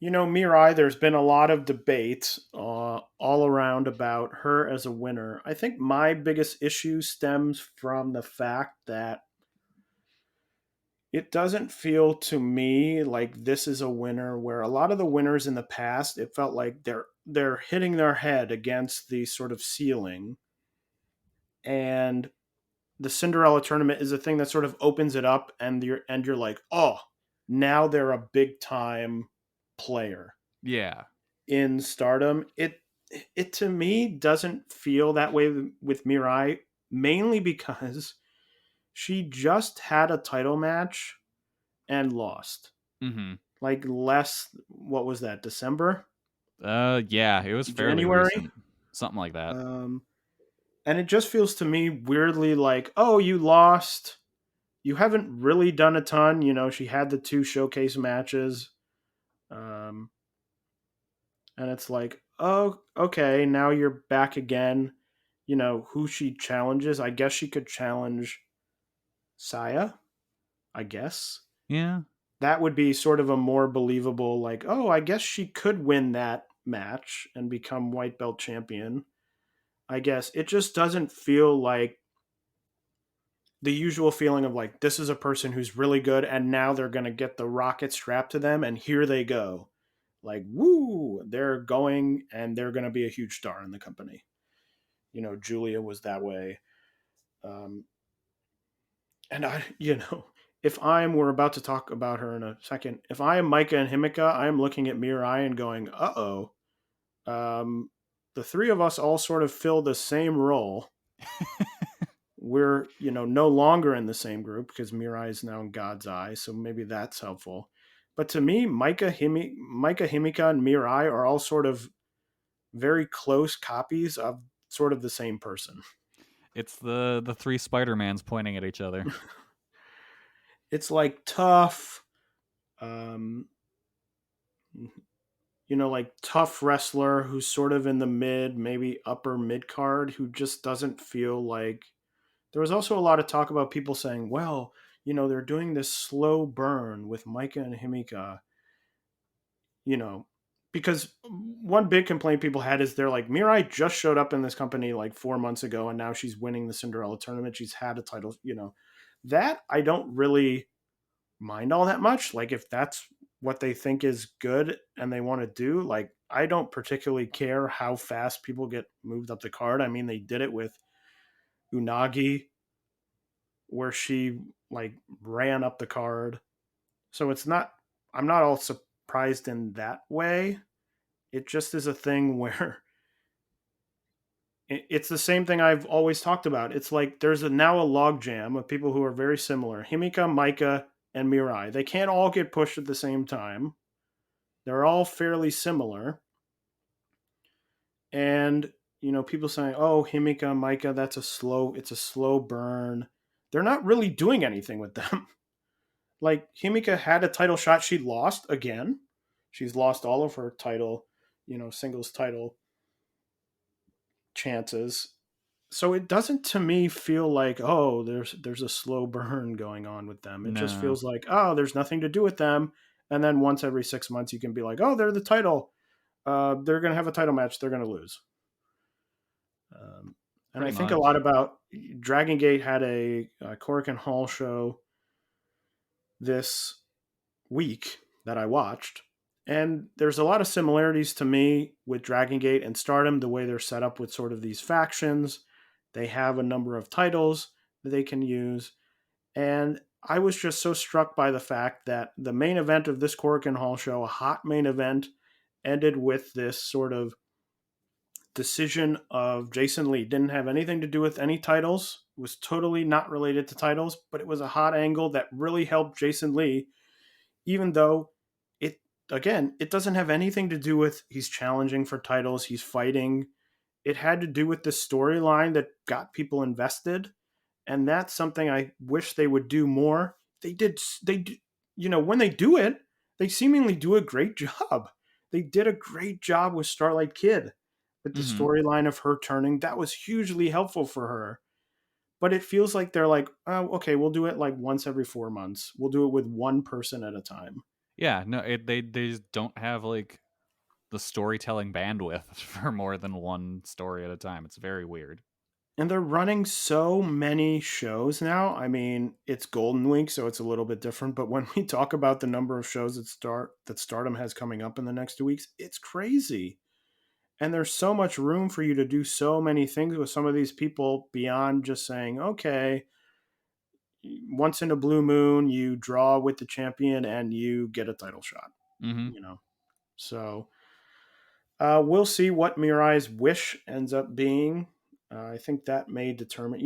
Mirai, there's been a lot of debate all around about her as a winner. I think my biggest issue stems from the fact that it doesn't feel to me like this is a winner where a lot of the winners in the past, it felt like they're hitting their head against the sort of ceiling. And the Cinderella tournament is a thing that sort of opens it up and you're like, "Oh, now they're a big time player." Yeah. In Stardom, it to me doesn't feel that way with Mirai, mainly because she just had a title match and lost. Mm-hmm. Like what was that, December? Yeah, it was fairly January? recent. Something like that. Um, and it just feels to me weirdly like, oh, you lost. You haven't really done a ton. She had the 2 showcase matches. Um, and it's like, oh, okay, now you're back again. Who she challenges. I guess she could challenge Saya, I guess. Yeah. That would be sort of a more believable, like, oh, I guess she could win that match and become white belt champion. I guess it just doesn't feel like the usual feeling of like, this is a person who's really good and now they're going to get the rocket strapped to them and here they go. Like, woo, they're going and they're going to be a huge star in the company. Julia was that way. Um, and if we're about to talk about her in a second, if I am Micah and Himika, I am looking at Mirai and going, uh-oh. The 3 of us all sort of fill the same role. We're, no longer in the same group because Mirai is now in God's eye, so maybe that's helpful. But to me, Micah, Himika, and Mirai are all sort of very close copies of sort of the same person. It's the 3 Spider-Mans pointing at each other. It's like tough, like tough wrestler who's sort of in the maybe upper mid card, who just doesn't feel like. There was also a lot of talk about people saying, well, they're doing this slow burn with Micah and Himika, because one big complaint people had is they're like, Mirai just showed up in this company like 4 months ago and now she's winning the Cinderella tournament. She's had a title, that I don't really mind all that much. Like if that's what they think is good and they want to do, like I don't particularly care how fast people get moved up the card. I mean, they did it with Unagi where she like ran up the card. So I'm not all surprised in that way. It just is a thing where It's the same thing I've always talked about. It's like there's now a logjam of people who are very similar. Himika, Maika, and Mirai. They can't all get pushed at the same time. They're all fairly similar. And, people saying, oh, Himika, Maika, it's a slow burn. They're not really doing anything with them. Like, Himika had a title shot. She lost again. She's lost all of her title, singles title chances. So it doesn't to me feel like, oh, there's a slow burn going on with them. It just No. feels like, oh, there's nothing to do with them. And then once every 6 months you can be like, oh, they're the title. They're going to have a title match. They're going to lose. And Pretty I think a much. lot about Dragon Gate had a Korakuen Hall show this week that I watched. And there's a lot of similarities to me with Dragon Gate and Stardom, the way they're set up with sort of these factions. They have a number of titles that they can use. And I was just so struck by the fact that the main event of this Korakuen Hall show, a hot main event, ended with this sort of decision of Jason Lee. Didn't have anything to do with any titles, was totally not related to titles, but it was a hot angle that really helped Jason Lee, even though it doesn't have anything to do with he's challenging for titles, he's fighting. It had to do with the storyline that got people invested, and that's something I wish they would do more. When they do it, they seemingly do a great job. They did a great job with Starlight Kid, with the Mm-hmm. storyline of her turning. That was hugely helpful for her. But it feels like they're like, oh, okay, we'll do it like once every 4 months. We'll do it with one person at a time. Yeah, no, they just don't have like the storytelling bandwidth for more than one story at a time. It's very weird. And they're running so many shows now. I mean, it's Golden Week, so it's a little bit different. But when we talk about the number of shows that Stardom has coming up in the next 2 weeks, it's crazy. And there's so much room for you to do so many things with some of these people beyond just saying, okay, once in a blue moon, you draw with the champion and you get a title shot. Mm-hmm. So we'll see what Mirai's wish ends up being. I think that may determine,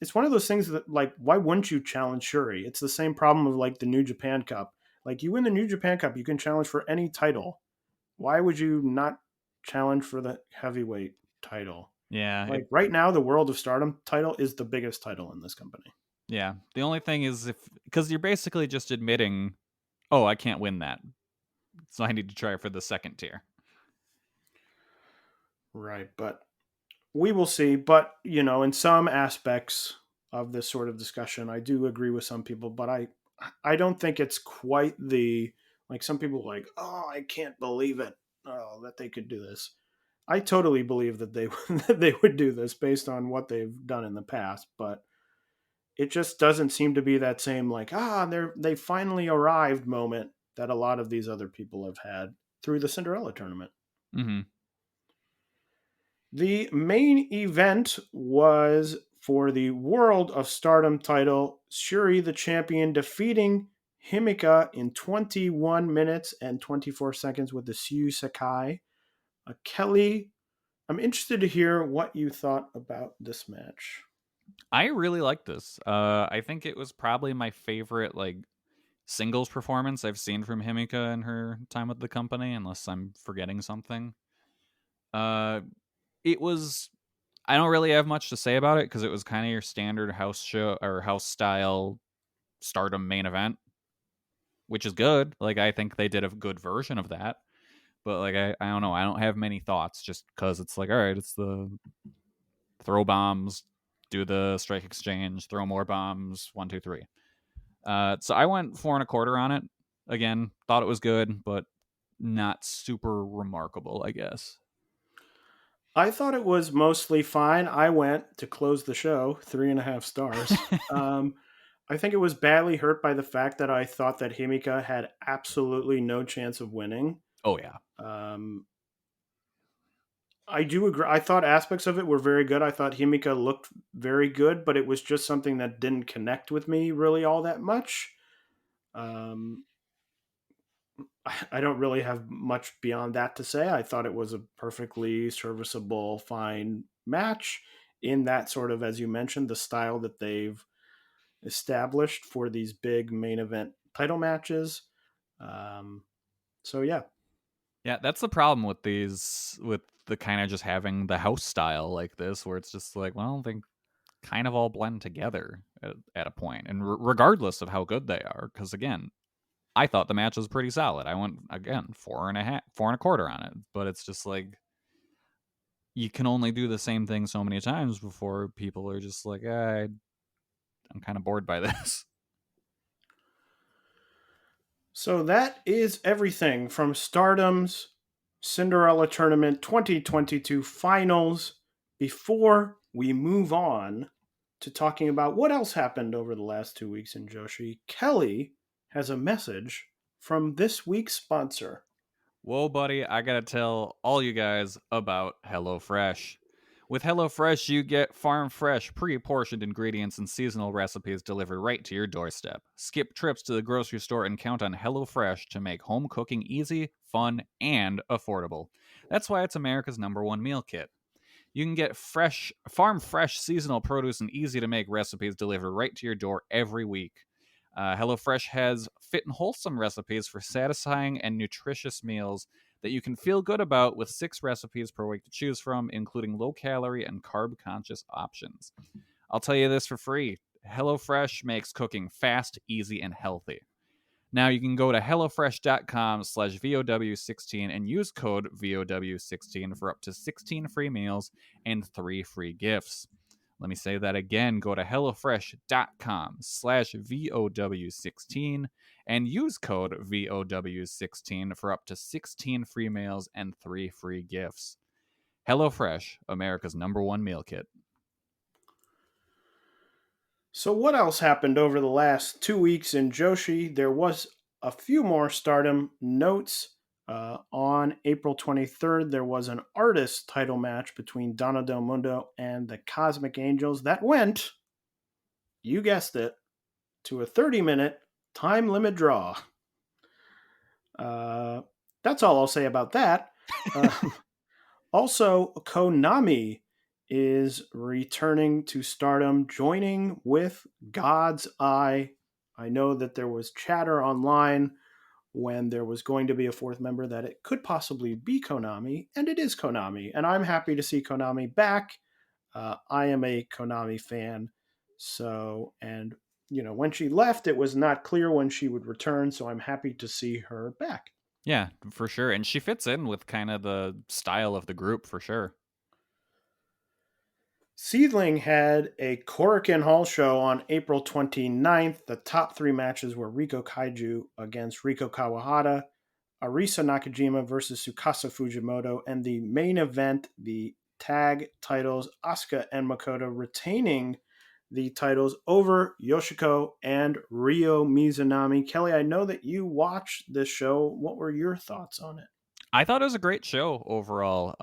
it's one of those things that, like, why wouldn't you challenge Shuri? It's the same problem of, like, the New Japan Cup. Like, you win the New Japan Cup, you can challenge for any title. Why would you not challenge for the heavyweight title? Yeah, Like, right now, the World of Stardom title is the biggest title in this company. yeah. The only thing is because you're basically just admitting, oh, I can't win that, so I need to try for the second tier. Right, but we will see. But, in some aspects of this sort of discussion, I do agree with some people, but I don't think it's quite like some people like, oh, I can't believe it. Oh, that they could do this. I totally believe that that they would do this based on what they've done in the past, but it just doesn't seem to be that same like, they finally arrived moment that a lot of these other people have had through the Cinderella tournament. Mm-hmm. The main event was for the World of Stardom title, Shuri the champion defeating Himika in 21 minutes and 24 seconds with the Syu Sakai. Kelly, I'm interested to hear what you thought about this match. I really like this. I think it was probably my favorite like singles performance I've seen from Himika in her time with the company, unless I'm forgetting something. It was. I don't really have much to say about it because it was kind of your standard house show or house style Stardom main event, which is good. Like I think they did a good version of that. But like I don't know. I don't have many thoughts just because it's like, all right, it's the throw bombs, do the strike exchange, throw more bombs, 1, 2, 3. So I went 4.25 on it. Again, thought it was good, but not super remarkable, I guess. I thought it was mostly fine. I went to close the show 3.5 stars. I think it was badly hurt by the fact that I thought that Himika had absolutely no chance of winning. Oh yeah. I do agree. I thought aspects of it were very good. I thought Himika looked very good, but it was just something that didn't connect with me really all that much. I don't really have much beyond that to say. I thought it was a perfectly serviceable, fine match in that sort of, as you mentioned, the style that they've established for these big main event title matches. Um, so yeah. Yeah, that's the problem with with the kind of just having the house style like this, where it's just like, well, they kind of all blend together at a point, and regardless of how good they are, because again, I thought the match was pretty solid. I went again 4.5, 4.25 on it, but it's just like you can only do the same thing so many times before people are just like, I'm kind of bored by this. So that is everything from Stardom's Cinderella Tournament 2022 finals. Before we move on to talking about what else happened over the last 2 weeks in Joshi, Kelly has a message from this week's sponsor. Whoa, buddy, I gotta tell all you guys about HelloFresh. With HelloFresh, you get farm fresh, pre portioned ingredients and seasonal recipes delivered right to your doorstep. Skip trips to the grocery store and count on HelloFresh to make home cooking easy, fun, and affordable. That's why it's America's #1 meal kit. You can get farm fresh seasonal produce and easy to make recipes delivered right to your door every week. HelloFresh has fit and wholesome recipes for satisfying and nutritious meals that you can feel good about, with 6 recipes per week to choose from, including low calorie and carb conscious options. I'll tell you this for free: HelloFresh makes cooking fast, easy, and healthy. Now you can go to HelloFresh.com/VOW16 and use code VOW16 for up to 16 free meals and 3 free gifts. Let me say that again. Go to HelloFresh.com/VOW16 and use code VOW16 for up to 16 free meals and 3 free gifts. HelloFresh, America's #1 meal kit. So, what else happened over the last 2 weeks in Joshi? There was a few more Stardom notes. On April 23rd, there was an artist title match between Donna Del Mundo and the Cosmic Angels that went, you guessed it, to a 30-minute time limit draw. That's all I'll say about that. Also, Konami is returning to Stardom, joining with God's Eye. I know that there was chatter online when there was going to be a 4th member that it could possibly be Konami, and it is Konami. And I'm happy to see Konami back. I am a Konami fan. So, and, when she left, it was not clear when she would return. So I'm happy to see her back. Yeah, for sure. And she fits in with kind of the style of the group, for sure. SEAdLINNG had a Korakuen Hall show on April 29th. The top 3 matches were Riko Kaiju against Riko Kawahara, Arisa Nakajima versus Tsukasa Fujimoto, and the main event, the tag titles, Asuka and Makoto retaining the titles over Yoshiko and Ryo Mizunami. Kelly, I know that you watched this show. What were your thoughts on it? I thought it was a great show overall.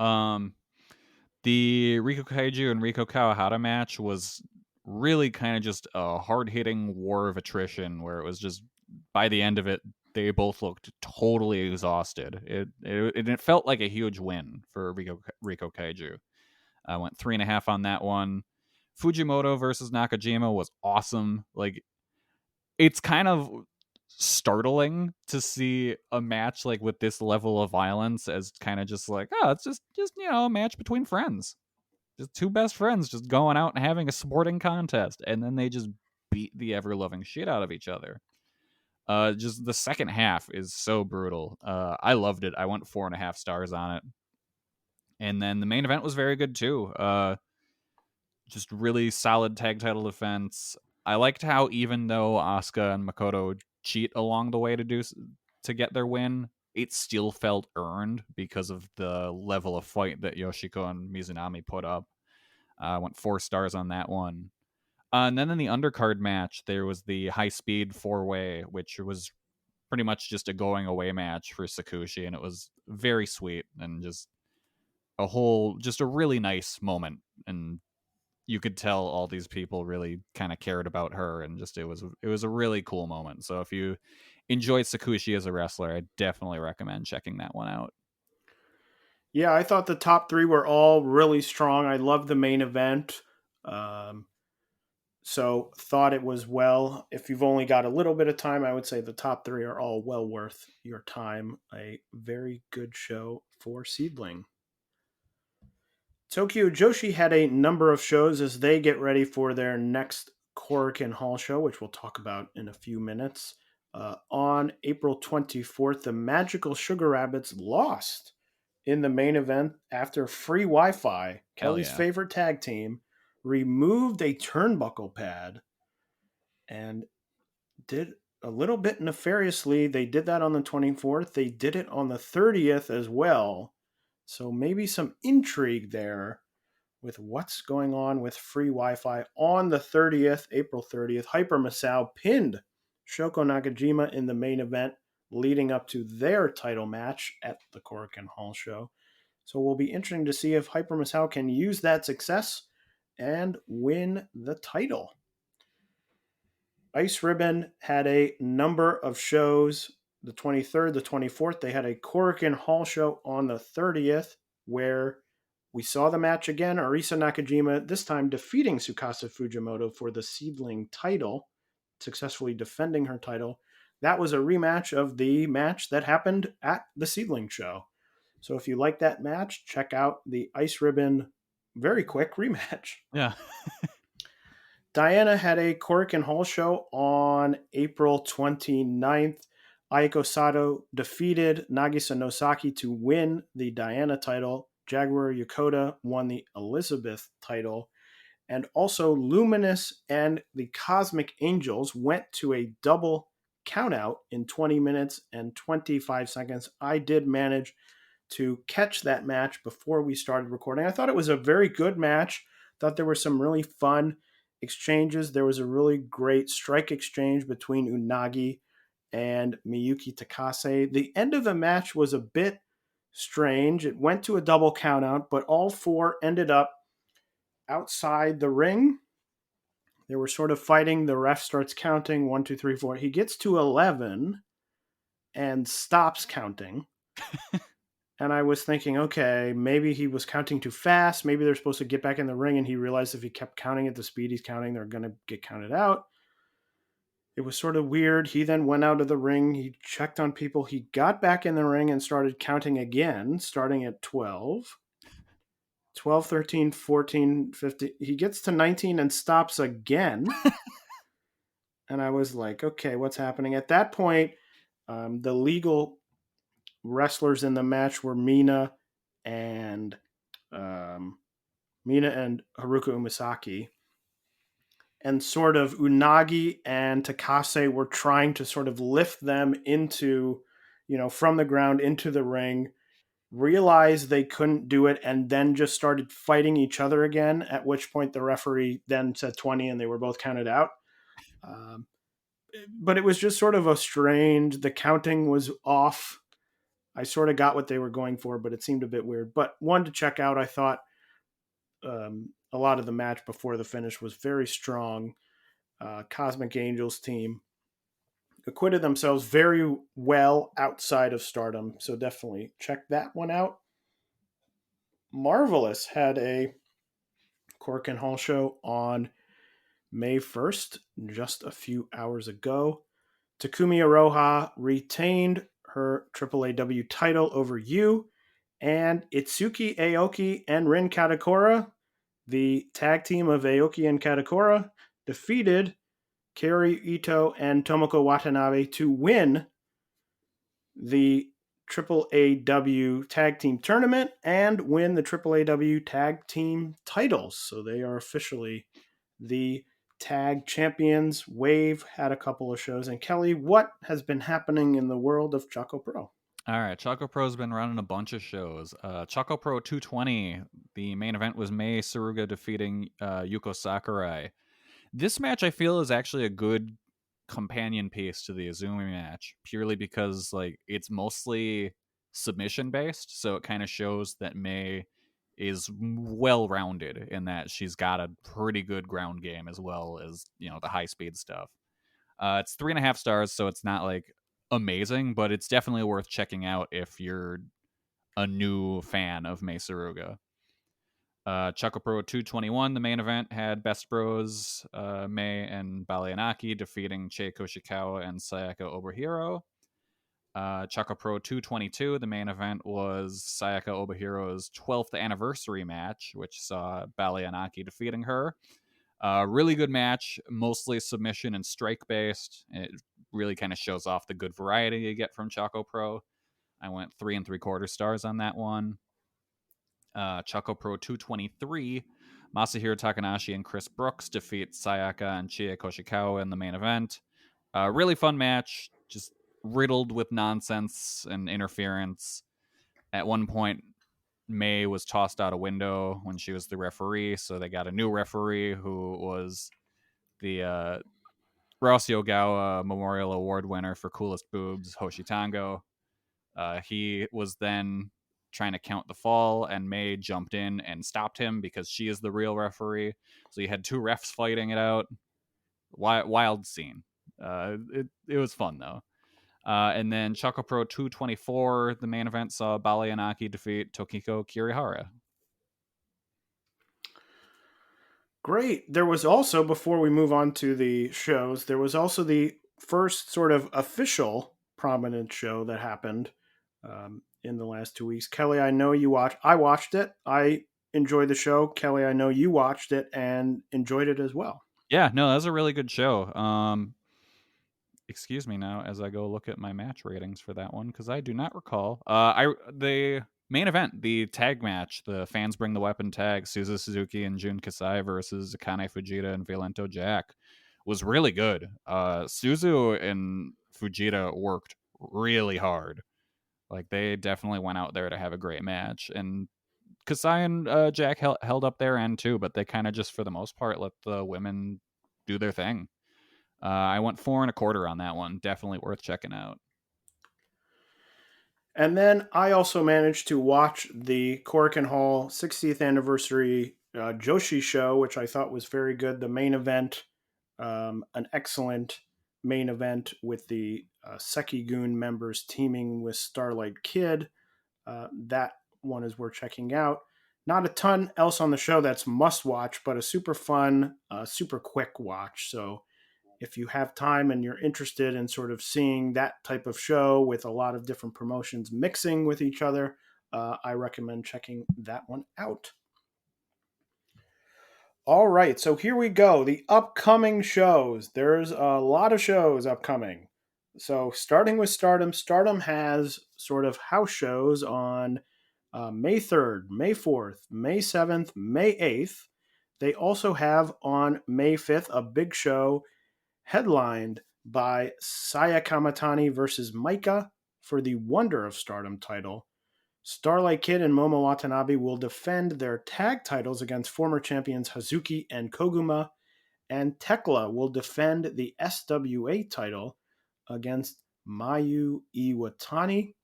The Riko Kaiju and Riko Kawahara match was really kind of just a hard-hitting war of attrition, where it was just, by the end of it, they both looked totally exhausted. It felt like a huge win for Riko Kaiju. I went 3.5 on that one. Fujimoto versus Nakajima was awesome. Like, it's kind of startling to see a match like with this level of violence, as kind of just like, oh, it's just a match between friends, just 2 best friends just going out and having a sporting contest, and then they just beat the ever-loving shit out of each other. Just the second half is so brutal. I loved it. I went 4.5 stars on it. And then the main event was very good too. Just really solid tag title defense. I liked how, even though Asuka and Makoto cheat along the way to get their win, it still felt earned because of the level of fight that Yoshiko and Mizunami put up. I went 4 stars on that one. And then in the undercard match, there was the high-speed 4-way, which was pretty much just a going-away match for Sakushi, and it was very sweet and just a really nice moment. And you could tell all these people really kind of cared about her, and just it was a really cool moment. So if you enjoyed Sakushi as a wrestler. I definitely recommend checking that one out. Yeah, I thought the top three were all really strong. I loved the main event. So thought it was well. If you've only got a little bit of time, I would say the top three are all well worth your time. A very good show for SEAdLINNG. Tokyo Joshi had a number of shows as they get ready for their next Korakuen Hall show, which we'll talk about in a few minutes. On April 24th, the Magical Sugar Rabbits lost in the main event after Free Wi-Fi, Kelly's favorite tag team, removed a turnbuckle pad and did a little bit nefariously. They did that on the 24th. They did it on the 30th as well. So maybe some intrigue there with what's going on with Free Wi-Fi. On the 30th, April 30th, Hyper Masao pinned Shoko Nakajima in the main event leading up to their title match at the Korakuen Hall show. So it will be interesting to see if Hyper Masao can use that success and win the title. Ice Ribbon had a number of shows. The 23rd, the 24th, they had a Korakuen Hall show on the 30th where we saw the match again. Arisa Nakajima, this time defeating Tsukasa Fujimoto for the SEAdLINNG title, successfully defending her title. That was a rematch of the match that happened at the SEAdLINNG show. So if you like that match, check out the Ice Ribbon very quick rematch. Yeah. Diana had a Korakuen Hall show on April 29th. Aiko Sato defeated Nagisa Nosaki to win the Diana title. Jaguar Yokota won the Elizabeth title. And also Luminous and the Cosmic Angels went to a double countout in 20 minutes and 25 seconds. I did manage to catch that match before we started recording. I thought it was a very good match. Thought there were some really fun exchanges. There was a really great strike exchange between Unagi and Miyuki Takase. The end of the match was a bit strange. It went to a double countout, but all four ended up outside the ring. They were sort of fighting. The ref starts counting 1, 2, 3, 4. He gets to 11 and stops counting. And I was thinking, okay, maybe he was counting too fast. Maybe they're supposed to get back in the ring, and he realized if he kept counting at the speed he's counting, they're going to get counted out. It was sort of weird. He then went out of the ring. He checked on people. He got back in the ring and started counting again, starting at 12. 12, 13, 14, 15. He gets to 19 and stops again. And I was like, okay, what's happening? At that point, the legal wrestlers in the match were Mina and Haruka Umasaki. And sort of Unagi and Takase were trying to sort of lift them into, from the ground into the ring, realized they couldn't do it, and then just started fighting each other again, at which point the referee then said 20 and they were both counted out. But it was just sort of the counting was off. I sort of got what they were going for, but it seemed a bit weird. But one to check out, I thought a lot of the match before the finish was very strong. Cosmic Angels team acquitted themselves very well outside of Stardom, so definitely check that one out. Marvelous had a Korakuen Hall show on May 1st, just a few hours ago. Takumi Aroha retained her AAAW title over Yu, and Itsuki Aoki and Rin Katakura, the tag team of Aoki and Katakura, defeated Kaori Ito and Tomoko Watanabe to win the AAAW Tag Team Tournament and win the AAAW Tag Team titles. So they are officially the tag champions. Wave had a couple of shows. And Kelly, what has been happening in the world of Choco Pro? All right, Choco Pro's been running a bunch of shows. Choco Pro 220, the main event was Mei Suruga defeating Yuko Sakurai. This match, I feel, is actually a good companion piece to the Azumi match, purely because it's mostly submission based, so it kind of shows that Mei is well-rounded in that she's got a pretty good ground game as well as the high speed stuff. It's 3.5 stars, so it's not amazing, but it's definitely worth checking out if you're a new fan of Mei Suruga. Chuckle Pro 221, the main event, had Best Bros, Mei and Balianaki defeating Chie Koshikawa and Sayaka Obihiro. Chuckle Pro 222, the main event, was Sayaka Obihiro's 12th anniversary match, which saw Balianaki defeating her. Really good match, mostly submission and strike based. It really kind of shows off the good variety you get from Choco Pro. I went 3 3/4 stars on that one. Choco Pro 223, Masahiro Takanashi and Chris Brooks defeat Sayaka and Chie Koshikawa in the main event. Really fun match, just riddled with nonsense and interference. At one point, Mei was tossed out a window when she was the referee, so they got a new referee who was the Rossy Ogawa Memorial Award winner for Coolest Boobs, Hoshi Tango. He was then trying to count the fall, and Mei jumped in and stopped him because she is the real referee. So you had two refs fighting it out. Wild scene. It was fun, though. And then Choco Pro 224, the main event, saw Balianaki defeat Tokiko Kirihara. Great. There was also, before we move on to the shows, there was also the first sort of official prominent show that happened in the last 2 weeks. Kelly, I know you watched. I watched it. I enjoyed the show. Kelly, I know you watched it and enjoyed it as well. Yeah, no, that was a really good show. Excuse me now as I go look at my match ratings for that one, because I do not recall. The main event, the tag match, the fans bring the weapon tag, Suzu Suzuki and Jun Kasai versus Akane Fujita and Violento Jack, was really good. Suzu and Fujita worked really hard. Like, they definitely went out there to have a great match, and Kasai and Jack held up their end too, but they kind of just, for the most part, let the women do their thing. I went 4 1/4 on that one. Definitely worth checking out. And then I also managed to watch the Korakuen Hall 60th anniversary Joshi show, which I thought was very good. The main event, an excellent main event with the Sekigun members teaming with Starlight Kid. That one is worth checking out. Not a ton else on the show that's must watch, but a super fun, super quick watch. So if you have time and you're interested in sort of seeing that type of show with a lot of different promotions mixing with each other, I recommend checking that one out. All right, so here we go. The upcoming shows. There's a lot of shows upcoming. So starting with Stardom, Stardom has sort of house shows on May 3rd, May 4th, May 7th, May 8th. They also have on May 5th a big show headlined by Saya Kamatani versus Maika for the Wonder of Stardom title. Starlight Kid and Momo Watanabe will defend their tag titles against former champions Hazuki and Koguma, and Tekla will defend the SWA title against Mayu Iwatani.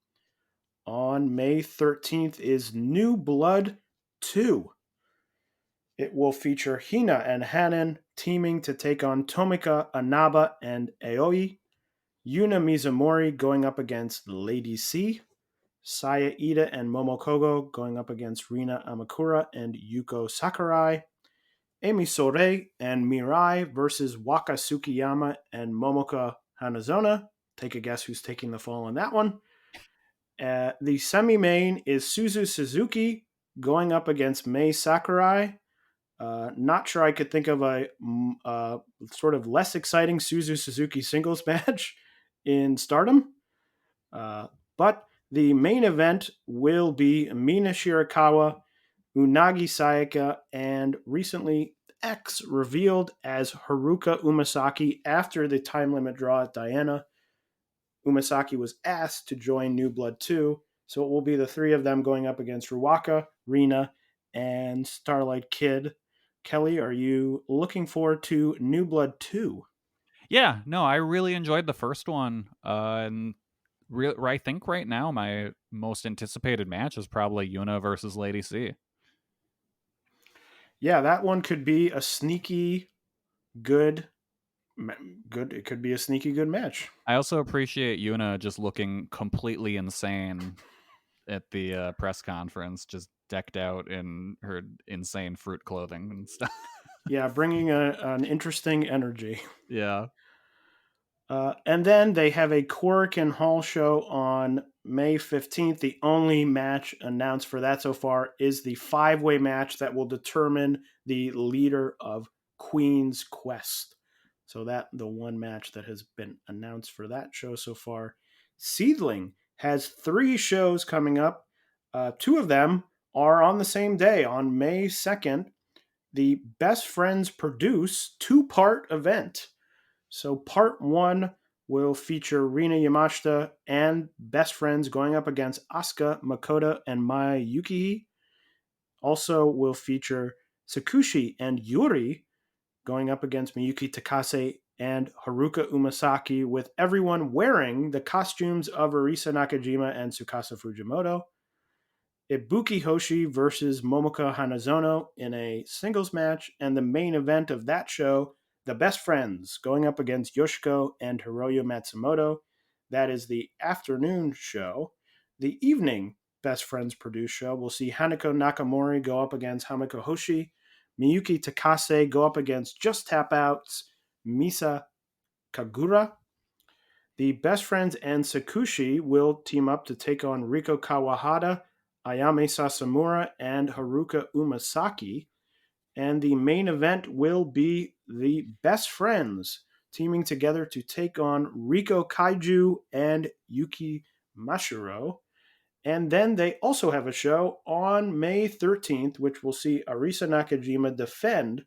On May 13th is New Blood 2. It will feature Hina and Hanan teaming to take on Tomika Anaba and Aoi, Yuna Mizumori going up against Lady C, Saya Ida and Momokogo going up against Rina Amakura and Yuko Sakurai, Emi Sore and Mirai versus Waka Tsukiyama and Momoka Hanazona. Take a guess who's taking the fall on that one. The semi-main is Suzu Suzuki going up against Mei Sakurai. Not sure I could think of a sort of less exciting Suzu Suzuki singles match in Stardom. But the main event will be Mina Shirakawa, Unagi Sayaka, and recently X revealed as Haruka Umasaki after the time limit draw at Diana. Umasaki was asked to join New Blood 2, so it will be the three of them going up against Ruaka, Rina, and Starlight Kid. Kelly, are you looking forward to New Blood 2? Yeah, no, I really enjoyed the first one. And I think right now my most anticipated match is probably Yuna versus Lady C. Yeah, that one could be a sneaky, good good. It could be a sneaky good match. I also appreciate Yuna just looking completely insane at the press conference, just decked out in her insane fruit clothing and stuff. Yeah, bringing an interesting energy. Yeah. And then they have a Korakuen Hall show on May 15th. The only match announced for that so far is the 5-way match that will determine the leader of Queen's Quest. So that the one match that has been announced for that show so far. SEAdLINNG has 3 shows coming up. 2 of them are on the same day, on May 2nd. The Best Friends Produce 2-part event. So part 1 will feature Rina Yamashita and Best Friends going up against Asuka, Makoto, and Maya Yuki. Also will feature Sakushi and Yuri going up against Miyuki Takase and Haruka Umasaki, with everyone wearing the costumes of Arisa Nakajima and Tsukasa Fujimoto. Ibuki Hoshi versus Momoko Hanazono in a singles match, and the main event of that show, the Best Friends going up against Yoshiko and Hiroyo Matsumoto. That is the afternoon show. The evening Best Friends Produce show will see Hanako Nakamori go up against Hamiko Hoshi, Miyuki Takase go up against Just Tap Out's Misa Kagura. The Best Friends and Sakushi will team up to take on Riko Kawahata, Ayame Sasamura, and Haruka Umasaki. And the main event will be the Best Friends teaming together to take on Riko Kaiju and Yuki Mashiro. And then they also have a show on May 13th, which will see Arisa Nakajima defend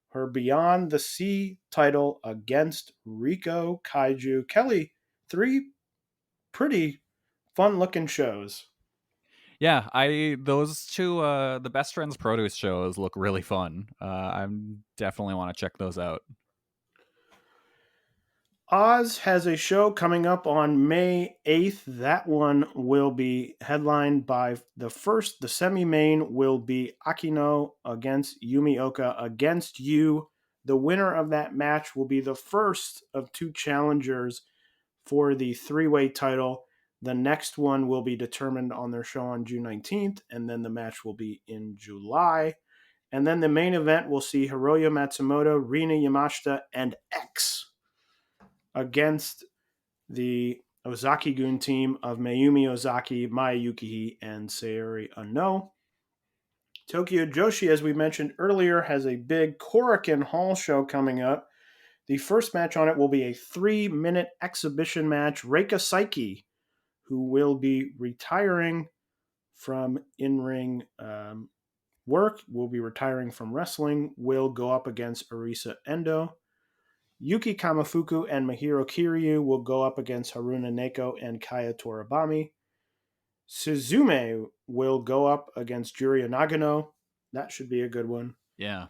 her Beyond the Sea title against Riko Kaiju. Kelly, 3 pretty fun-looking shows. Yeah, those 2 the Best Friends Produce shows look really fun. I definitely want to check those out. Oz has a show coming up on May 8th. That one will be headlined by the semi-main will be Akino against Yumioka against you. The winner of that match will be the first of 2 challengers for the 3-way title. The next one will be determined on their show on June 19th, and then the match will be in July. And then the main event will see Hiroyo Matsumoto, Rina Yamashita, and X against the Ozaki-gun team of Mayumi Ozaki, Maya Yuki, and Sayori Ano. Tokyo Joshi, as we mentioned earlier, has a big Korakuen Hall show coming up. The first match on it will be a 3-minute exhibition match. Reika Saiki, who will be retiring from in-ring work, will be retiring from wrestling, will go up against Arisa Endo. Yuki Kamafuku and Mahiro Kiryu will go up against Haruna Neko and Kaya Toribami. Suzume will go up against Juria Nagano. That should be a good one. Yeah.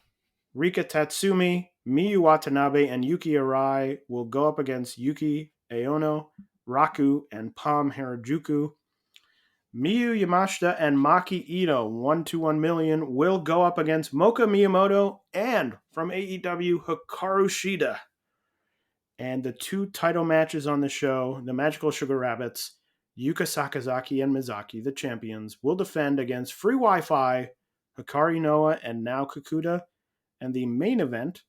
Rika Tatsumi, Miyu Watanabe, and Yuki Arai will go up against Yuki Aono, Raku, and Pam Harajuku. Miyu Yamashita and Maki Ito, 1-1 million, will go up against Moka Miyamoto and, from AEW, Hikaru Shida. And the 2 title matches on the show, the Magical Sugar Rabbits, Yuka Sakazaki and Mizaki, the champions, will defend against Free Wi-Fi, Hikari Noa, and Nao Kakuta. And the main event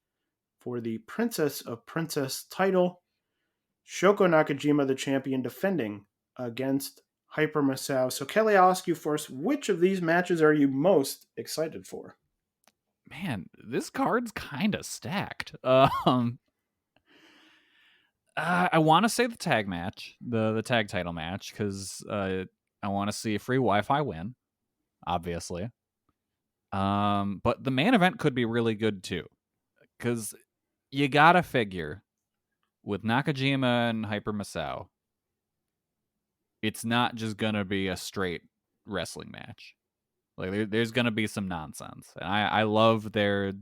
for the Princess of Princess title, Shoko Nakajima, the champion, defending against Hyper Masao. So, Kelly, I'll ask you first, which of these matches are you most excited for? Man, this card's kind of stacked. I want to say the tag match, the tag title match, because I want to see a free Wi-Fi win, obviously. But the main event could be really good too, because you gotta figure with Nakajima and Hyper Masao, it's not just gonna be a straight wrestling match. Like there's gonna be some nonsense, and I love their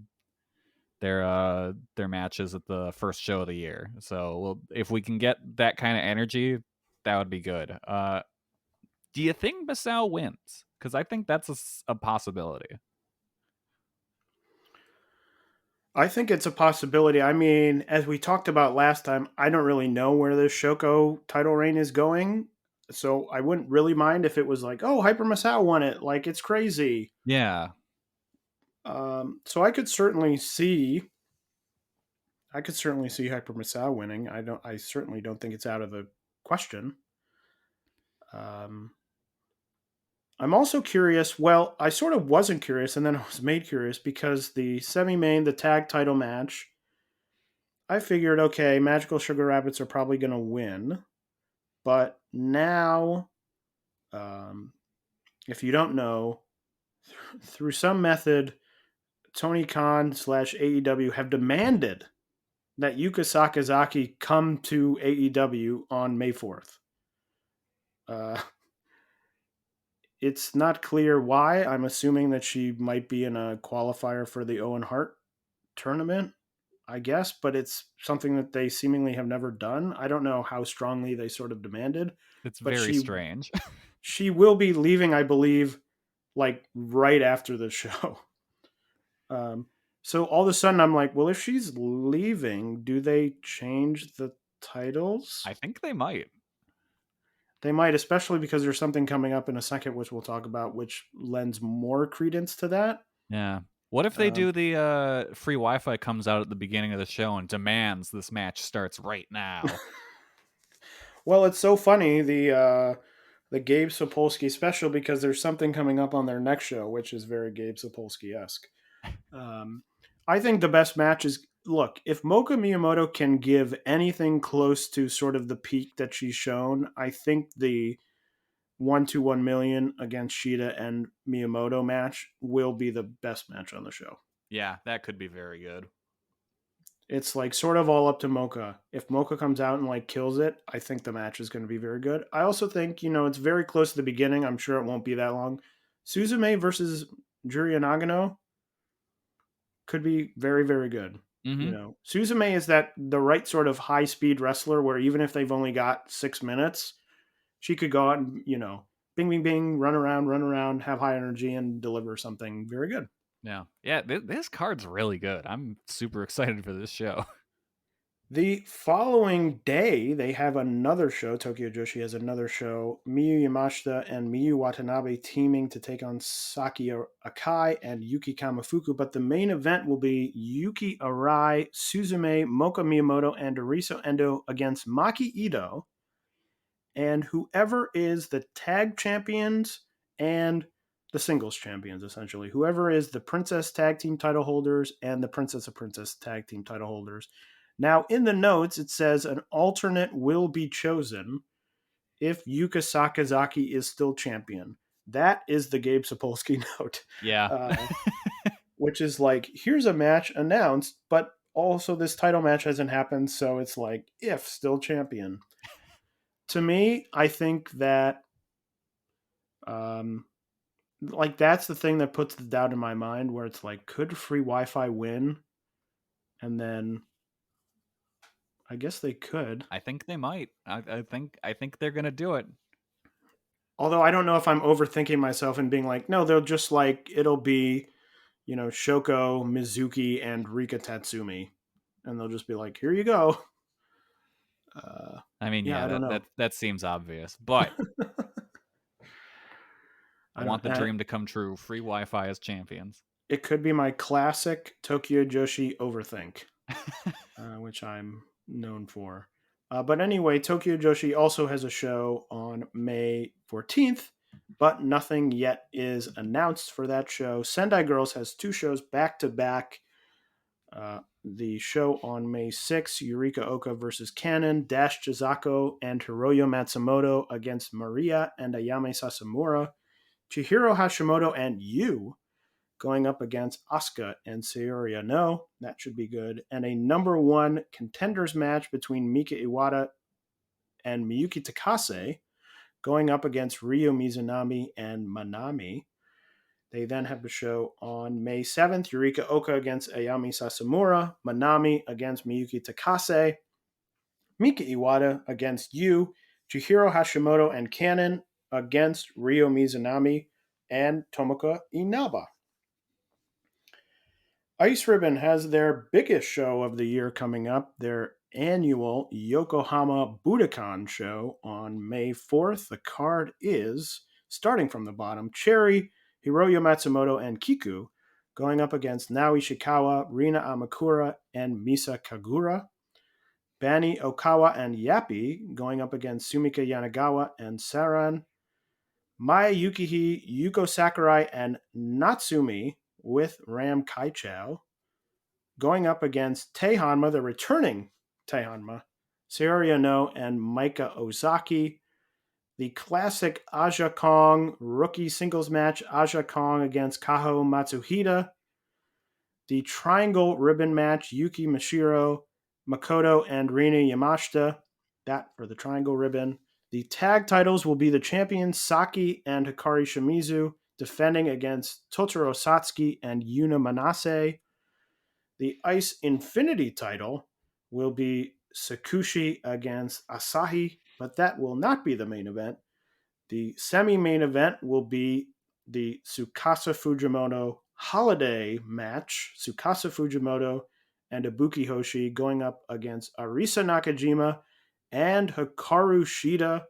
matches at the first show of the year. So if we can get that kind of energy, that would be good. Do you think Masao wins? Because I think that's a possibility. I think it's a possibility. I mean, as we talked about last time, I don't really know where this Shoko title reign is going. So I wouldn't really mind if it was like, oh, Hyper Masao won it. Like, it's crazy. Yeah. So I could certainly see Hyper Masao winning. I certainly don't think it's out of the question. I'm also curious. Well, I sort of wasn't curious, and then I was made curious because the semi-main, the tag title match, I figured, okay, Magical Sugar Rabbits are probably going to win. But now, if you don't know, through some method, Tony Khan / AEW have demanded that Yuka Sakazaki come to AEW on May 4th. It's not clear why. I'm assuming that she might be in a qualifier for the Owen Hart tournament, I guess, but it's something that they seemingly have never done. I don't know how strongly they sort of demanded. It's But very strange. she will be leaving, I believe, like right after the show. So all of a sudden I'm like, well, if she's leaving, do they change the titles? I think they might. They might, especially because there's something coming up in a second, which we'll talk about, which lends more credence to that. Yeah. What if they do the free Wi-Fi comes out at the beginning of the show and demands this match starts right now? Well, it's so funny, the Gabe Sapolsky special, because there's something coming up on their next show, which is very Gabe Sapolsky-esque. I think the best match is, look, if Moka Miyamoto can give anything close to sort of the peak that she's shown, I think the 1-1 million against Shida and Miyamoto match will be the best match on the show. Yeah, that could be very good. It's like sort of all up to Moka. If Moka comes out and like kills it, I think the match is going to be very good. I also think, it's very close to the beginning. I'm sure it won't be that long. Suzume versus Juria Nagano could be very, very good. Mm-hmm. Suzume is the right sort of high speed wrestler where even if they've only got 6 minutes, she could go out and, bing, bing, bing, run around, have high energy and deliver something very good. Yeah. Yeah, this card's really good. I'm super excited for this show. The following day, they have another show. Tokyo Joshi has another show. Miyu Yamashita and Miyu Watanabe teaming to take on Saki Akai and Yuki Kamifuku. But the main event will be Yuki Arai, Suzume, Moka Miyamoto, and Ariso Endo against Maki Ito and whoever is the tag champions and the singles champions, essentially. Whoever is the Princess Tag Team title holders and the Princess of Princess Tag Team title holders. Now, in the notes, it says an alternate will be chosen if Yuka Sakazaki is still champion. That is the Gabe Sapolsky note. Yeah. Which is like, here's a match announced, but also this title match hasn't happened, so it's like, if still champion. To me, I think that that's the thing that puts the doubt in my mind, where it's like, could free Wi-Fi win? And then I guess they could. I think they might. I think they're gonna do it. Although I don't know if I'm overthinking myself and being like, no, they'll just it'll be, Shoko, Mizuki, and Rika Tatsumi, and they'll just be like, here you go. I mean, I don't know. That seems obvious, but I want the dream to come true. Free Wi-Fi as champions. It could be my classic Tokyo Joshi overthink, which I'm known for. But anyway, Tokyo Joshi also has a show on May 14th, but nothing yet is announced for that show. Sendai Girls has 2 shows back-to-back. The show on May 6th, Yurika Oka versus Kanon, Dash Chizako and Hiroyo Matsumoto against Maria and Ayame Sasamura, Chihiro Hashimoto and Yu going up against Asuka and Saori No. That should be good. And a number 1 contenders match between Mika Iwata and Miyuki Takase going up against Ryo Mizunami and Manami. They then have a show on May 7th, Yurika Oka against Ayami Sasamura, Manami against Miyuki Takase, Mika Iwata against Yu, Chihiro Hashimoto and Kanon against Ryo Mizunami and Tomoka Inaba. Ice Ribbon has their biggest show of the year coming up, their annual Yokohama Budokan show on May 4th. The card is, starting from the bottom, Cherry, Hiroyo Matsumoto, and Kiku, going up against Nao Ishikawa, Rina Amakura, and Misa Kagura. Bani Okawa and Yappy going up against Sumika Yanagawa and Saran. Maya Yukihi, Yuko Sakurai, and Natsumi with Ram Kaichao going up against Teihanma, the returning Teihanma, Saori Ono, and Maika Ozaki. The classic Aja Kong rookie singles match, Aja Kong against Kaho Matsuhita. The triangle ribbon match, Yuki Mashiro, Makoto, and Rina Yamashita. That for the triangle ribbon. The tag titles will be the champions Saki and Hikari Shimizu defending against Totoro Satsuki and Yuna Manase. The Ice Infinity title will be Sakushi against Asahi, but that will not be the main event. The semi-main event will be the Tsukasa Fujimoto Holiday match. Tsukasa Fujimoto and Ibuki Hoshi going up against Arisa Nakajima and Hikaru Shida.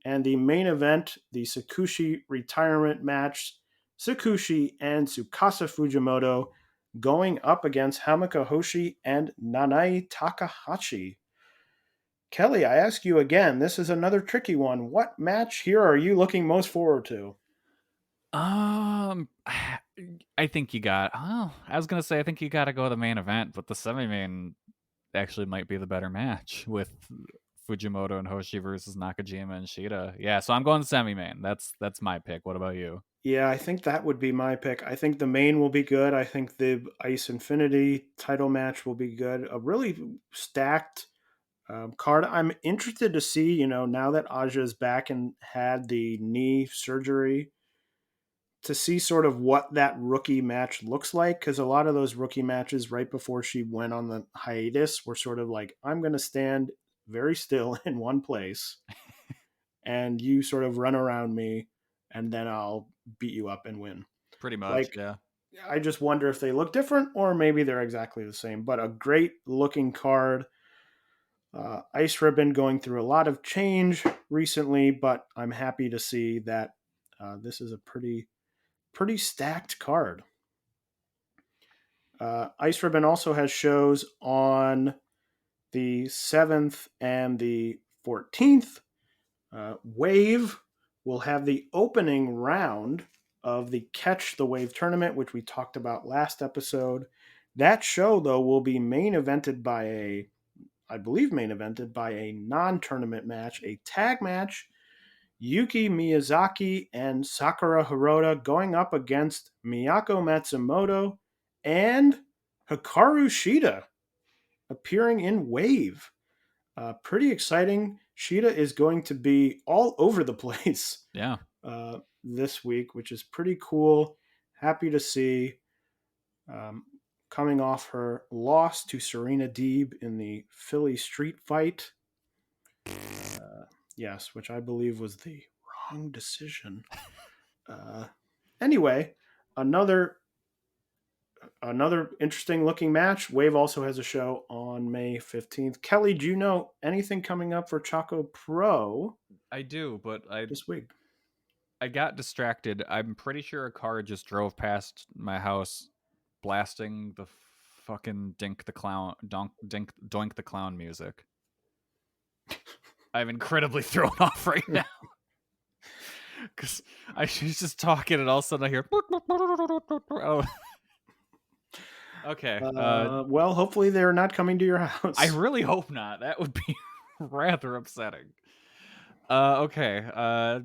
And the main event, the Sakushi retirement match, Sakushi and Tsukasa Fujimoto going up against Hamika Hoshi and Nanae Takahashi. Kelly, I ask you again, this is another tricky one. What match here are you looking most forward to? I think you got. Oh, I was gonna say I think you got to go the main event, but the semi-main actually might be the better match with Fujimoto and Hoshi versus Nakajima and Shida. Yeah, so I'm going semi-main. That's my pick. What about you? Yeah, I think that would be my pick. I think the main will be good. I think the Ice Infinity title match will be good. A really stacked card. I'm interested to see, now that Aja is back and had the knee surgery, to see sort of what that rookie match looks like. Because a lot of those rookie matches right before she went on the hiatus were sort of like, I'm going to stand very still in one place and you sort of run around me and then I'll beat you up and win. Pretty much, Like, yeah. I just wonder if they look different or maybe they're exactly the same. But a great looking card. Ice Ribbon going through a lot of change recently, but I'm happy to see that this is a pretty stacked card. Ice Ribbon also has shows on the 7th and the 14th. Wave will have the opening round of the Catch the Wave tournament, which we talked about last episode. That show, though, will be main evented by a non-tournament match, a tag match. Yuki Miyazaki and Sakura Hirota going up against Miyako Matsumoto and Hikaru Shida appearing in Wave. Pretty exciting. Shida is going to be all over the place Yeah. This week, which is pretty cool. Happy to see. Coming off her loss to Serena Deeb in the Philly street fight. Yes, which I believe was the wrong decision. Anyway, another interesting looking match. Wave also has a show on May 15th. Kelly, do you know anything coming up for Choco Pro? I do, but this week. I got distracted. I'm pretty sure a car just drove past my house blasting the fucking Doink the Clown music. I'm incredibly thrown off right now. Because I was just talking and all of a sudden I hear... Oh. Okay. Well, hopefully they're not coming to your house. I really hope not. That would be rather upsetting. Okay.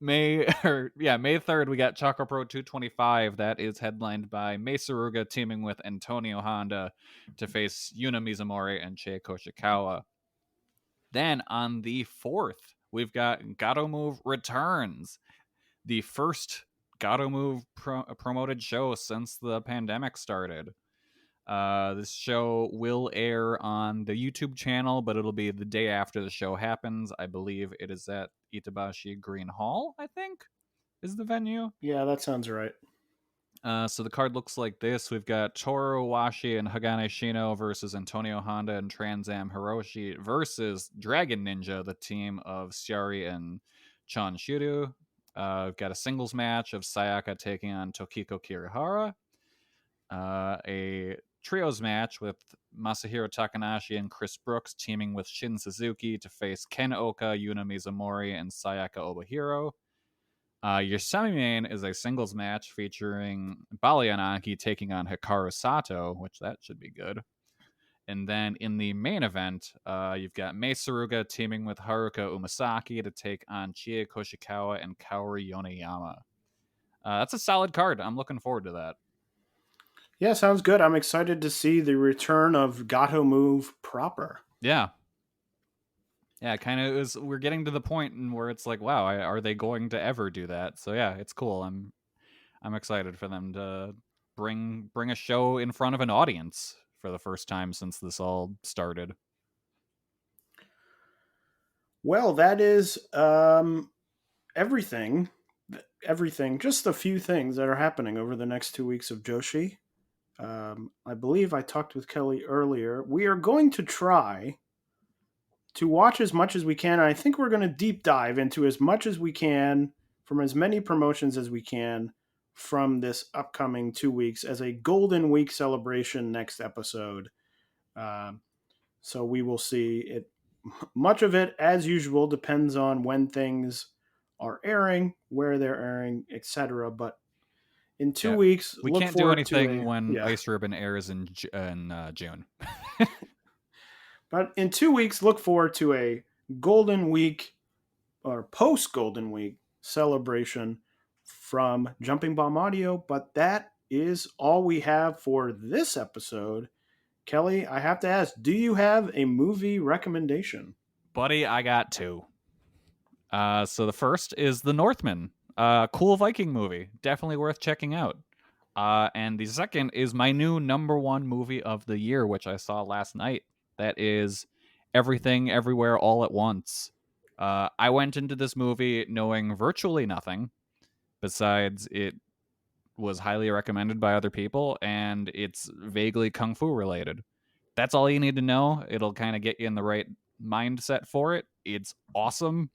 May 3rd, we got Choco Pro 225. That is headlined by Mei Suruga teaming with Antonio Honda to face Yuna Mizumori and Chie Koshikawa. Then on the 4th, we've got Gatoh Move Returns, the first Gatoh Move promoted show since the pandemic started. This show will air on the YouTube channel, but it'll be the day after the show happens. I believe it is at Itabashi Green Hall, I think, is the venue. Yeah, that sounds right. So the card looks like this. We've got Toru Owashi and Hagane Shino versus Antonio Honda and Trans Am Hiroshi versus Dragon Ninja, the team of Shiori and Chon Shiryu. We've got a singles match of Sayaka taking on Tokiko Kirihara. A trios match with Masahiro Takanashi and Chris Brooks teaming with Shin Suzuki to face Ken Oka, Yuna Mizumori, and Sayaka Obihiro. Your semi-main is a singles match featuring Balianaki taking on Hikaru Sato, which that should be good. And then in the main event, you've got Mei Suruga teaming with Haruka Umasaki to take on Chie Koshikawa and Kaori Yoneyama. That's a solid card. I'm looking forward to that. Yeah, sounds good. I'm excited to see the return of Gatoh Move proper. Yeah. Yeah, kind of is. We're getting to the point where it's like, wow, are they going to ever do that? So yeah, it's cool. I'm excited for them to bring a show in front of an audience for the first time since this all started. Well, that is everything. Just a few things that are happening over the next 2 weeks of Joshi. I believe I talked with Kelly earlier. We are going to try to watch as much as we can. And I think we're going to deep dive into as much as we can from as many promotions as we can from this upcoming 2 weeks as a Golden Week celebration next episode. So we will see it. Much of it, as usual, depends on when things are airing, where they're airing, etc. But in 2 weeks, we can't do anything when Ice Ribbon airs in June. But in 2 weeks, look forward to a Golden Week or post-Golden Week celebration from Jumping Bomb Audio. But that is all we have for this episode. Kelly, I have to ask, do you have a movie recommendation? Buddy, I got two. So the first is The Northman. Cool Viking movie. Definitely worth checking out. And the second is my new #1 movie of the year, which I saw last night. That is Everything, Everywhere, All at Once. I went into this movie knowing virtually nothing, besides it was highly recommended by other people, and it's vaguely Kung Fu related. That's all you need to know. It'll kind of get you in the right mindset for it. It's awesome.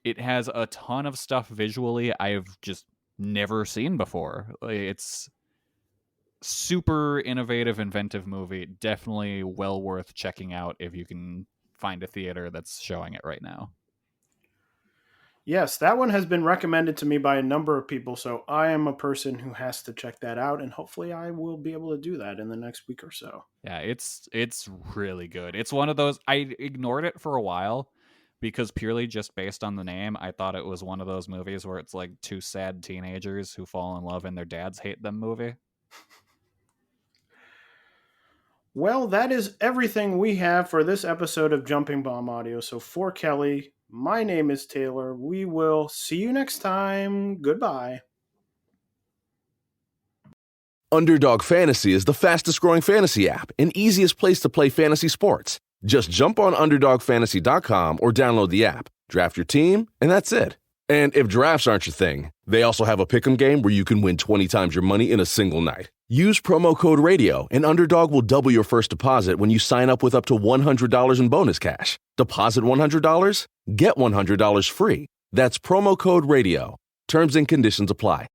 It has a ton of stuff visually I've just never seen before. It's super innovative, inventive movie. Definitely well worth checking out if you can find a theater that's showing it right now. Yes, that one has been recommended to me by a number of people, so I am a person who has to check that out, and hopefully I will be able to do that in the next week or so. Yeah, it's really good. It's one of those, I ignored it for a while, because purely just based on the name, I thought it was one of those movies where it's like two sad teenagers who fall in love and their dads hate them movie. Well, that is everything we have for this episode of Jumping Bomb Audio. So for Kelly, my name is Taylor. We will see you next time. Goodbye. Underdog Fantasy is the fastest growing fantasy app and easiest place to play fantasy sports. Just jump on UnderdogFantasy.com or download the app, draft your team, and that's it. And if drafts aren't your thing, they also have a pick'em game where you can win 20 times your money in a single night. Use promo code RADIO, and Underdog will double your first deposit when you sign up with up to $100 in bonus cash. Deposit $100, get $100 free. That's promo code RADIO. Terms and conditions apply.